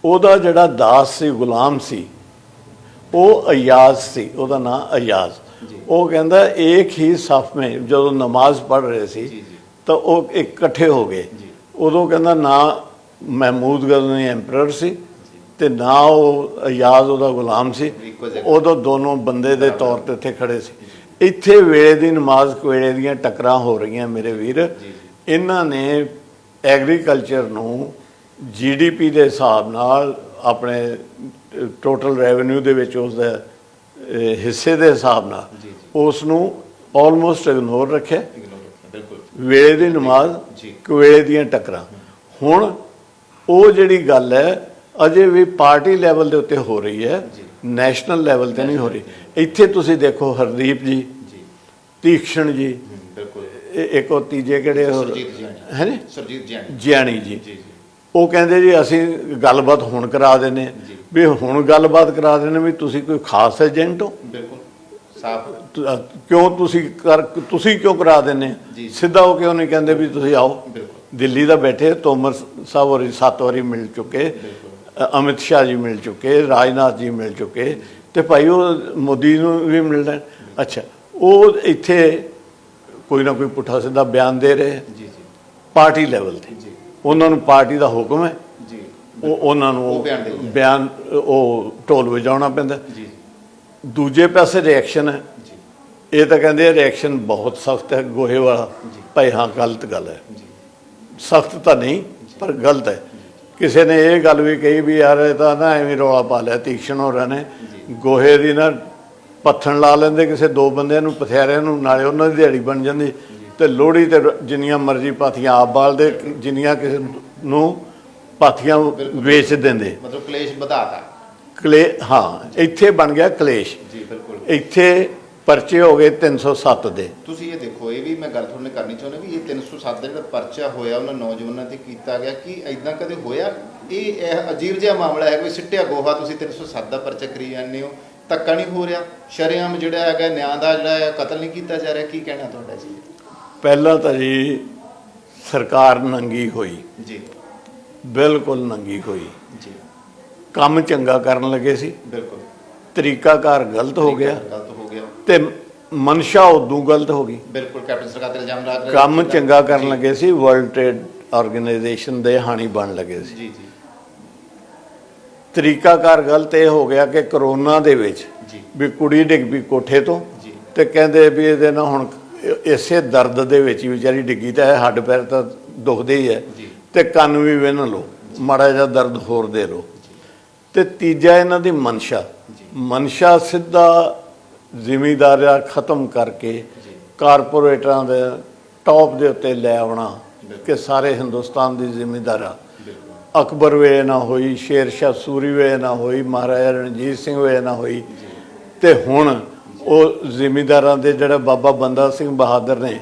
ਉਹਦਾ ਜਿਹੜਾ ਦਾਸ ਸੀ, ਗੁਲਾਮ ਸੀ, ਉਹ ਅਯਾਜ਼ ਸੀ, ਉਹਦਾ ਨਾਂ ਅਯਾਜ਼। ਉਹ ਕਹਿੰਦਾ ਏਕ ਹੀ ਸਫ ਮੇ, ਜਦੋਂ ਨਮਾਜ਼ ਪੜ੍ਹ ਰਹੇ ਸੀ ਤਾਂ ਉਹ ਇਕੱਠੇ ਹੋ ਗਏ। ਉਦੋਂ ਕਹਿੰਦਾ ਨਾ ਮਹਿਮੂਦ ਗਜ਼ਨਵੀ ਐਂਪਰਰ ਸੀ ਤੇ ਨਾ ਉਹ ਅਯਾਜ਼ ਉਹਦਾ ਗੁਲਾਮ ਸੀ, ਉਦੋਂ ਦੋਨੋਂ ਬੰਦੇ ਦੇ ਤੌਰ ਤੇ ਇੱਥੇ ਖੜੇ ਸੀ। ਇੱਥੇ ਵੇਲੇ ਦੀ ਨਮਾਜ਼ ਕੋਲੇ ਦੀਆਂ ਟੱਕਰਾਂ ਹੋ ਰਹੀਆਂ ਮੇਰੇ ਵੀਰ। ਇਹਨਾਂ ਨੇ ਐਗਰੀਕਲਚਰ ਨੂੰ GDP ਦੇ ਹਿਸਾਬ ਨਾਲ, ਆਪਣੇ ਟੋਟਲ ਰੈਵਨਿਊ ਦੇ ਵਿੱਚ ਉਸ ਦਾ ਹਿੱਸੇ ਦੇ ਹਿਸਾਬ ਨਾਲ ਉਸ ਨੂੰ ਆਲਮੋਸਟ ਇਗਨੋਰ ਰੱਖਿਆ। ਵੇਲੇ ਦੀ ਨਮਾਜ਼, ਕੋਲੇ ਦੀਆਂ ਟੱਕਰਾਂ। ਹੁਣ ਉਹ ਜਿਹੜੀ ਗੱਲ ਹੈ ਅਜੇ ਵੀ ਪਾਰਟੀ ਲੈਵਲ ਦੇ ਉੱਤੇ ਹੋ ਰਹੀ ਹੈ, ਨੈਸ਼ਨਲ ਲੈਵਲ ਤੇ ਨਹੀਂ ਹੋ ਰਹੀ। ਇੱਥੇ ਤੁਸੀਂ ਦੇਖੋ ਹਰਦੀਪ ਜੀ, ਤੀਕਸ਼ਣ ਜੀ, ਇੱਕ ਉਹ ਤੀਜੇ ਕਿਹੜੇ ਹੈ ਜੀ, ਸਰਜੀਤ ਜਿਆਣੀ ਜੀ, ਉਹ ਕਹਿੰਦੇ ਜੀ ਅਸੀਂ ਗੱਲਬਾਤ ਹੁਣ ਕਰਾ ਦਿੰਦੇ ਹਾਂ। ਵੀ ਹੁਣ ਗੱਲਬਾਤ ਕਰਾ ਦਿੰਦੇ ਵੀ ਤੁਸੀਂ ਕੋਈ ਖਾਸ ਏਜੰਟ ਹੋ? ਕਿਉਂ ਤੁਸੀਂ ਕਿਉਂ ਕਰਾ ਦਿੰਦੇ? ਸਿੱਧਾ ਹੋ ਕਿਉਂ ਨਹੀਂ ਕਹਿੰਦੇ ਵੀ ਤੁਸੀਂ ਆਓ? ਦਿੱਲੀ ਦਾ ਬੈਠੇ ਤੋਮਰ ਸਾਹਿਬ ਹੋਰੀ 7 ਵਾਰੀ ਮਿਲ ਚੁੱਕੇ, ਅਮਿਤ ਸ਼ਾਹ ਜੀ ਮਿਲ ਚੁੱਕੇ, ਰਾਜਨਾਥ ਜੀ ਮਿਲ ਚੁੱਕੇ, ਤੇ ਭਾਈ ਉਹ ਮੋਦੀ ਨੂੰ ਵੀ ਮਿਲਣਾ। ਅੱਛਾ, ਉਹ ਇੱਥੇ ਕੋਈ ਨਾ ਕੋਈ ਪੁੱਠਾ ਸਿੱਧਾ ਬਿਆਨ ਦੇ ਰਹੇ ਪਾਰਟੀ ਲੈਵਲ ਤੇ। ਉਹਨਾਂ ਨੂੰ ਪਾਰਟੀ ਦਾ ਹੁਕਮ ਹੈ, ਉਹਨਾਂ ਨੂੰ ਬਿਆਨ ਉਹ ਢੋਲ ਵਜਾਉਣਾ ਪੈਂਦਾ। ਦੂਜੇ ਪਾਸੇ ਰਿਐਕਸ਼ਨ ਹੈ, ਇਹ ਤਾਂ ਕਹਿੰਦੇ ਰਿਐਕਸ਼ਨ ਬਹੁਤ ਸਖਤ ਹੈ, ਗੋਹੇ ਵਾਲਾ। ਭਾਈ ਹਾਂ, ਗਲਤ ਗੱਲ ਹੈ, ਸਖਤ ਤਾਂ ਨਹੀਂ ਪਰ ਗਲਤ ਹੈ। ਕਿਸੇ ਨੇ ਇਹ ਗੱਲ ਵੀ ਕਹੀ ਵੀ ਯਾਰ ਇਹ ਤਾਂ ਨਾ ਐਵੇਂ ਰੌਲਾ ਪਾ ਲਿਆ ਤੀਕਸ਼ਣ ਹੋਰਾਂ ਨੇ, ਗੋਹੇ ਦੀ ਨਾ ਪੱਥਣ ਲਾ ਲੈਂਦੇ ਕਿਸੇ ਦੋ ਬੰਦਿਆਂ ਨੂੰ, ਪਥਿਆਰਿਆਂ ਨੂੰ, ਨਾਲੇ ਉਹਨਾਂ ਦੀ ਦਿਹਾੜੀ ਬਣ ਜਾਂਦੀ। ਤੇ ਲੋਹੜੀ ਤੇ ਜਿੰਨੀਆਂ ਮਰਜ਼ੀ ਪਾਥੀਆਂ ਆਪ ਬਾਲਦੇ, ਜਿੰਨੀਆਂ ਕਿਸੇ ਨੂੰ ਪਾਥੀਆਂ ਵੇਚ ਦਿੰਦੇ। ਮਤਲਬ ਕਲੇਸ਼ ਵਧਾਤਾ। ਹਾਂ, ਇੱਥੇ ਬਣ ਗਿਆ ਕਲੇਸ਼। ਇੱਥੇ ਪਰਚੇ ਹੋ ਗਏ 307 ਦੇ। ਤੁਸੀਂ ਇਹ ਦੇਖੋ, ਇਹ ਵੀ ਮੈਂ ਗੱਲ ਤੁਹਾਡੇ ਨਾਲ ਕਰਨੀ ਚਾਹੁੰਦਾ ਵੀ ਇਹ 307 ਦਾ ਜਿਹੜਾ ਪਰਚਾ ਹੋਇਆ ਉਹਨਾਂ ਨੌਜਵਾਨਾਂ ਤੇ ਕੀਤਾ ਗਿਆ, ਕਿ ਐਦਾਂ ਕਦੇ ਹੋਇਆ? ਇਹ ਅਜੀਬ ਜਿਹਾ ਮਾਮਲਾ ਹੈ, ਕੋਈ ਸਿੱਟਿਆ ਗੋਹਾ ਤੁਸੀਂ 307 ਦਾ ਪਰਚਾ ਕਰੀ ਜਾਂਦੇ ਹੋ। ਧੱਕਾ ਨਹੀਂ ਹੋ ਰਿਹਾ? ਸ਼ਰੇਆਮ ਜਿਹੜਾ ਹੈਗਾ ਨਿਆਂ ਦਾ ਜਿਹੜਾ ਹੈ ਕਤਲ ਨਹੀਂ ਕੀਤਾ ਜਾ ਰਿਹਾ? ਕੀ ਕਹਿਣਾ ਤੁਹਾਡਾ ਜੀ? ਪਹਿਲਾਂ ਤਾਂ ਜੀ ਸਰਕਾਰ ਨੰਗੀ ਹੋਈ ਜੀ, ਬਿਲਕੁਲ ਨੰਗੀ ਹੋਈ ਜੀ। ਕੰਮ ਚੰਗਾ ਕਰਨ ਲੱਗੇ ਸੀ, ਬਿਲਕੁਲ ਤਰੀਕਾਕਾਰ ਗਲਤ ਹੋ ਗਿਆ ਤੇ ਮਨਸ਼ਾ ਉਦੋਂ ਗਲਤ ਹੋ ਗਈ। ਬਿਲਕੁਲ ਕੈਪਟਨ ਸਰਕਾਰ ਤੇ ਇਲਜ਼ਾਮ ਲਾ ਰਹੇ ਕੰਮ ਚੰਗਾ ਕਰਨ ਲੱਗੇ ਸੀ, ਵਰਲਡ ਟ੍ਰੇਡ ਆਰਗੇਨਾਈਜੇਸ਼ਨ ਦੇ ਹਾਣੀ ਬਣ ਲੱਗੇ ਸੀ। ਜੀ ਜੀ ਤਰੀਕਾਕਾਰ ਗਲਤ ਇਹ ਹੋ ਗਿਆ ਕਿ ਕਰੋਨਾ ਦੇ ਵਿੱਚ ਜੀ ਵੀ ਕੁੜੀ ਡਿੱਗ ਪਈ ਕੋਠੇ ਤੋਂ ਜੀ ਤੇ ਕਹਿੰਦੇ ਵੀ ਇਹਦੇ ਨਾਲ ਹੁਣ ਇਸੇ ਦਰਦ ਦੇ ਵਿੱਚ ਹੀ ਵਿਚਾਰੀ ਡਿੱਗੀ ਤਾਂ ਹੈ, ਹੱਡ ਪੈਰ ਤਾਂ ਦੁਖਦੇ ਹੀ ਹੈ ਜੀ ਤੇ ਕੰਨ ਵੀ ਵਿੰਨ ਲਓ, ਮਾੜਾ ਜਿਹਾ ਦਰਦ ਹੋਰ ਦੇ ਲਓ। ਤੇ ਤੀਜਾ ਇਹਨਾਂ ਦੀ ਮਨਸ਼ਾ ਸਿੱਧਾ ਜ਼ਿਮੀਂਦਾਰਾਂ ਖਤਮ ਕਰਕੇ ਕਾਰਪੋਰੇਟਰਾਂ ਦੇ ਟੌਪ ਦੇ ਉੱਤੇ ਲੈ ਆਉਣਾ ਕਿ ਸਾਰੇ ਹਿੰਦੁਸਤਾਨ ਦੀ ਜ਼ਿਮੀਂਦਾਰਾਂ ਅਕਬਰ ਵੇਲੇ ਨਾ ਹੋਈ, ਸ਼ੇਰ ਸ਼ਾਹ ਸੂਰੀ ਵੇਲੇ ਨਾ ਹੋਈ, ਮਹਾਰਾਜਾ ਰਣਜੀਤ ਸਿੰਘ ਵੇਲੇ ਨਾ ਹੋਈ, ਤੇ ਹੁਣ ਉਹ ਜ਼ਿਮੀਂਦਾਰਾਂ ਦੇ ਜਿਹੜਾ ਬਾਬਾ ਬੰਦਾ ਸਿੰਘ ਬਹਾਦਰ ਨੇ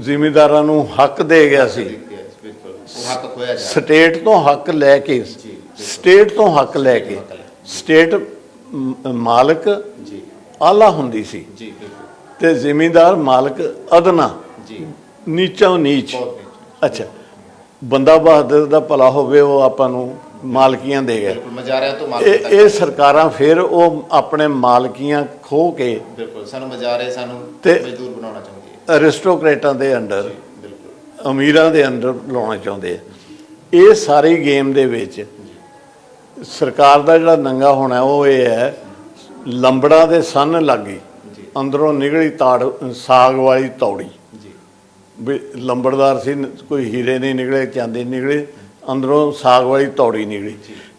ਜ਼ਿਮੀਂਦਾਰਾਂ ਨੂੰ ਹੱਕ ਦੇ ਗਿਆ ਸੀ, ਸਟੇਟ ਤੋਂ ਹੱਕ ਲੈ ਕੇ ਸਟੇਟ ਮਾਲਕ ਆਲਾ ਹੁੰਦੀ ਸੀ ਤੇ ਜ਼ਿਮੀਂਦਾਰ ਮਾਲਕ ਅਦਨਾ, ਨੀਚੋਂ ਨੀਚ। ਅੱਛਾ, ਬੰਦਾ ਬਹਾਦਰ ਦਾ ਭਲਾ ਹੋਵੇ, ਉਹ ਆਪਾਂ ਨੂੰ ਮਾਲਕੀਆਂ ਦੇ ਗਏ। ਮਜਾਰਿਆਂ ਤੋਂ ਇਹ ਸਰਕਾਰਾਂ ਫਿਰ ਉਹ ਆਪਣੇ ਮਾਲਕੀਆਂ ਖੋ ਕੇ ਬਿਲਕੁਲ ਸਾਨੂੰ ਮਜਾਰੇ, ਸਾਨੂੰ ਮਜ਼ਦੂਰ ਬਣਾਉਣਾ ਚਾਹੁੰਦੀ ਹੈ, ਅਰਿਸਟੋਕਰੇਟਾਂ ਦੇ ਅੰਡਰ, ਅਮੀਰਾਂ ਦੇ ਅੰਡਰ ਲਾਉਣਾ ਚਾਹੁੰਦੇ ਆ। ਇਹ ਸਾਰੀ ਗੇਮ ਦੇ ਵਿੱਚ ਸਰਕਾਰ ਦਾ ਜਿਹੜਾ ਨੰਗਾ ਹੋਣਾ ਉਹ ਇਹ ਹੈ, ਲੰਬੜਾਂ ਦੇ ਸੰਨ ਲੱਗ ਗਈ, ਅੰਦਰੋਂ ਨਿਕਲੀ ਸਾਗ ਵਾਲੀ ਤੌੜੀ। ਵੀ ਲੰਬੜਦਾਰ ਸੀ, ਕੋਈ ਹੀਰੇ ਨਹੀਂ ਨਿਕਲੇ, ਚਾਂਦੀ ਨਹੀਂ ਨਿਕਲੇ, ਅੰਦਰੋਂ ਸਾਗ ਵਾਲੀ ਤੌੜੀ ਨਿਕਲੀ।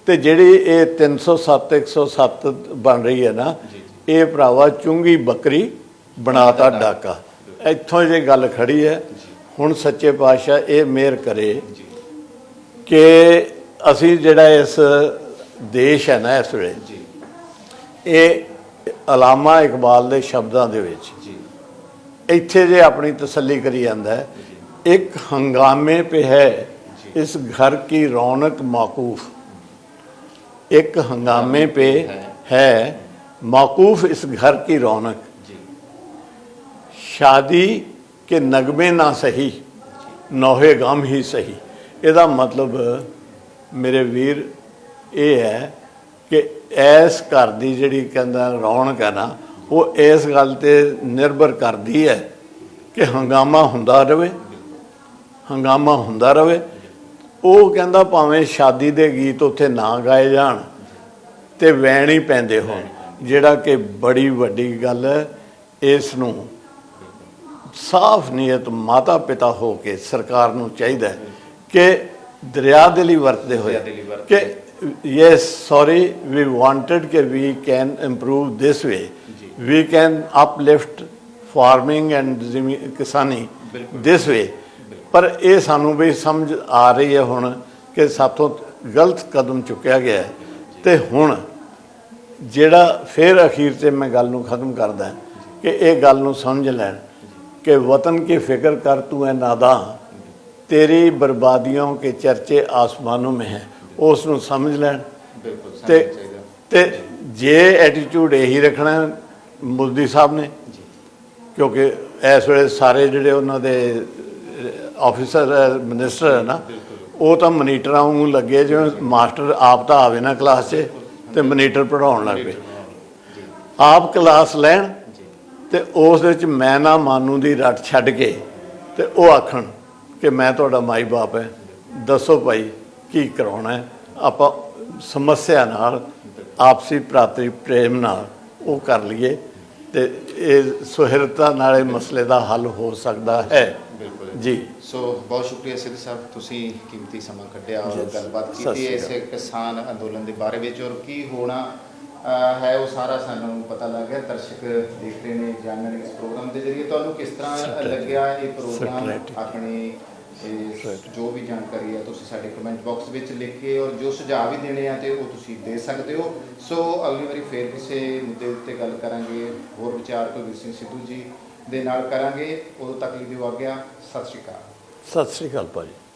ਤੇ ਜਿਹੜੀ ਇਹ 307 107 ਬਣ ਰਹੀ ਹੈ ਨਾ, ਇਹ ਭਰਾਵਾ ਚੁੰਗੀ ਬੱਕਰੀ ਬਣਾਤਾ ਡਾਕਾ। ਇੱਥੋਂ ਜੇ ਗੱਲ ਖੜੀ ਹੈ। ਹੁਣ ਸੱਚੇ ਪਾਤਸ਼ਾਹ ਇਹ ਮਿਹਰ ਕਰੇ ਕਿ ਅਸੀਂ ਜਿਹੜਾ ਇਸ ਦੇਸ਼ ਹੈ ਨਾ ਇਸ ਵੇਲੇ, ਇਹ ਅਲਾਮਾ ਇਕਬਾਲ ਦੇ ਸ਼ਬਦਾਂ ਦੇ ਵਿੱਚ ਇੱਥੇ ਜੇ ਆਪਣੀ ਤਸੱਲੀ ਕਰੀ ਜਾਂਦਾ ਹੈ, ਇੱਕ ਹੰਗਾਮੇ पे है इस घर की रौनक माकूफ, एक हंगामे पे है माकूफ इस घर की रौनक, शादी के नगमे ना सही नौहे गम ही सही। ਇਹਦਾ ਮਤਲਬ ਮੇਰੇ ਵੀਰ ਇਹ ਹੈ ਕਿ ਇਸ ਘਰ ਦੀ ਜਿਹੜੀ ਕਹਿੰਦਾ ਰੌਣਕ ਹੈ ਨਾ, ਉਹ ਇਸ ਗੱਲ ਤੇ ਨਿਰਭਰ ਕਰਦੀ ਹੈ ਕਿ ਹੰਗਾਮਾ ਹੁੰਦਾ ਰਹੇ। ਉਹ ਕਹਿੰਦਾ ਭਾਵੇਂ ਸ਼ਾਦੀ ਦੇ ਗੀਤ ਉੱਥੇ ਨਾ ਗਾਏ ਜਾਣ ਤੇ ਵੈਣ ਹੀ ਪੈਂਦੇ ਹੋਣ, ਜਿਹੜਾ ਕਿ ਬੜੀ ਵੱਡੀ ਗੱਲ ਹੈ। ਇਸ ਨੂੰ ਸਾਫ਼ ਨੀਅਤ ਮਾਤਾ ਪਿਤਾ ਹੋ ਕੇ ਸਰਕਾਰ ਨੂੰ ਚਾਹੀਦਾ ਹੈ ਕਿ ਦਰਿਆ ਦਿਲੀ ਵਰਤਦੇ ਹੋਏ ਕਿ yes sorry we wanted ਕਿ we can improve this way, we can uplift farming and ਕਿਸਾਨੀ this way। ਪਰ ਇਹ ਸਾਨੂੰ ਵੀ ਸਮਝ ਆ ਰਹੀ ਹੈ ਹੁਣ ਕਿ ਸਾਥੋਂ ਗਲਤ ਕਦਮ ਚੁੱਕਿਆ ਗਿਆ ਹੈ। ਤੇ ਹੁਣ ਜਿਹੜਾ ਫਿਰ ਅਖੀਰ 'ਤੇ ਮੈਂ ਗੱਲ ਨੂੰ ਖ਼ਤਮ ਕਰਦਾ ਕਿ ਇਹ ਗੱਲ ਨੂੰ ਸਮਝ ਲੈਣ ਕਿ ਵਤਨ ਕੀ ਫਿਕਰ ਕਰ ਤੂੰ ਹੈ ਨਾਦਾਂ, तेरी बर्बादियों के चर्चे आसमानों में हैं। ਉਸ ਨੂੰ ਸਮਝ ਲੈਣ ਤੇ ਜੇ ਐਟੀਟਿਊਡ ਇਹੀ ਰੱਖਣਾ ਮੋਦੀ ਸਾਹਿਬ ਨੇ, ਕਿਉਂਕਿ ਇਸ ਵੇਲੇ ਸਾਰੇ ਜਿਹੜੇ ਉਹਨਾਂ ਦੇ ਆਫਿਸਰ ਮਿਨਿਸਟਰ ਹੈ ਨਾ, ਉਹ ਤਾਂ ਮਨੀਟਰਾਂ ਵਾਂਗੂ ਲੱਗੇ ਜਿਵੇਂ ਮਾਸਟਰ ਆਪ ਤਾਂ ਆਵੇ ਨਾ ਕਲਾਸ 'ਚ ਤੇ ਮਨੀਟਰ ਪੜ੍ਹਾਉਣ ਲੱਗ ਪਏ। ਆਪ ਕਲਾਸ ਲੈਣ ਤੇ ਉਸ ਦੇ ਵਿੱਚ ਮੈਂ ਨਾ ਮਾਨੂ ਦੀ ਰੱਟ ਛੱਡ ਕੇ ਤੇ ਉਹ ਆਖਣ ਕਿ ਮੈਂ ਤੁਹਾਡਾ ਮਾਈ ਬਾਪ ਹੈ, ਦੱਸੋ ਭਾਈ ਕੀ ਕਰਾਉਣਾ ਹੈ। ਆਪਾਂ ਸਮੱਸਿਆ ਨਾਲ, ਆਪਸੀ ਭਰਾਤਰੀ ਪ੍ਰੇਮ ਨਾਲ ਉਹ ਕਰ ਲਈਏ ਤੇ ਇਹ ਸੁਹਿਰਦਤਾ ਨਾਲ ਇਹ ਮਸਲੇ ਦਾ ਹੱਲ ਹੋ ਸਕਦਾ ਹੈ। ਜੀ ਸੋ ਬਹੁਤ ਸ਼ੁਕਰੀਆ ਸਿੱਧੂ ਸਾਹਿਬ, ਤੁਸੀਂ ਕੀਮਤੀ ਸਮਾਂ ਕੱਢਿਆ ਔਰ ਗੱਲਬਾਤ ਕੀਤੀ ਇਸ ਕਿਸਾਨ ਅੰਦੋਲਨ ਦੇ ਬਾਰੇ ਵਿੱਚ ਔਰ ਕੀ ਹੋਣਾ ਹੈ ਉਹ ਸਾਰਾ ਸਾਨੂੰ ਪਤਾ ਲੱਗ ਗਿਆ। ਦਰਸ਼ਕ ਦੇਖ ਰਹੇ ਨੇ, ਜਾਣ ਰਹੇ ਇਸ ਪ੍ਰੋਗਰਾਮ ਦੇ ਜ਼ਰੀਏ। ਤੁਹਾਨੂੰ ਕਿਸ ਤਰ੍ਹਾਂ ਲੱਗਿਆ ਇਹ ਪ੍ਰੋਗਰਾਮ? ਆਪਣੀ ਜੋ ਵੀ ਜਾਣਕਾਰੀ ਹੈ ਤੁਸੀਂ ਸਾਡੇ ਕਮੈਂਟ ਬਾਕਸ ਵਿੱਚ ਲਿਖ ਕੇ ਔਰ ਜੋ ਸੁਝਾਅ ਵੀ ਦੇਣੇ ਆ ਤੇ ਉਹ ਤੁਸੀਂ ਦੇ ਸਕਦੇ ਹੋ। ਸੋ ਅਗਲੀ ਵਾਰੀ ਫੇਰ ਕਿਸੇ ਮੁੱਦੇ ਉੱਤੇ ਗੱਲ ਕਰਾਂਗੇ, ਹੋਰ ਵਿਚਾਰ ਕੁਲਵੀਰ ਸਿੰਘ ਸਿੱਧੂ ਜੀ ਦੇ ਨਾਲ ਕਰਾਂਗੇ। ਉਦੋਂ ਤੱਕ ਲਈ ਦਿਓ ਆਗਿਆ। ਸਤਿ ਸ਼੍ਰੀ ਅਕਾਲ। ਸਤਿ ਸ਼੍ਰੀ ਅਕਾਲ ਭਾਜੀ।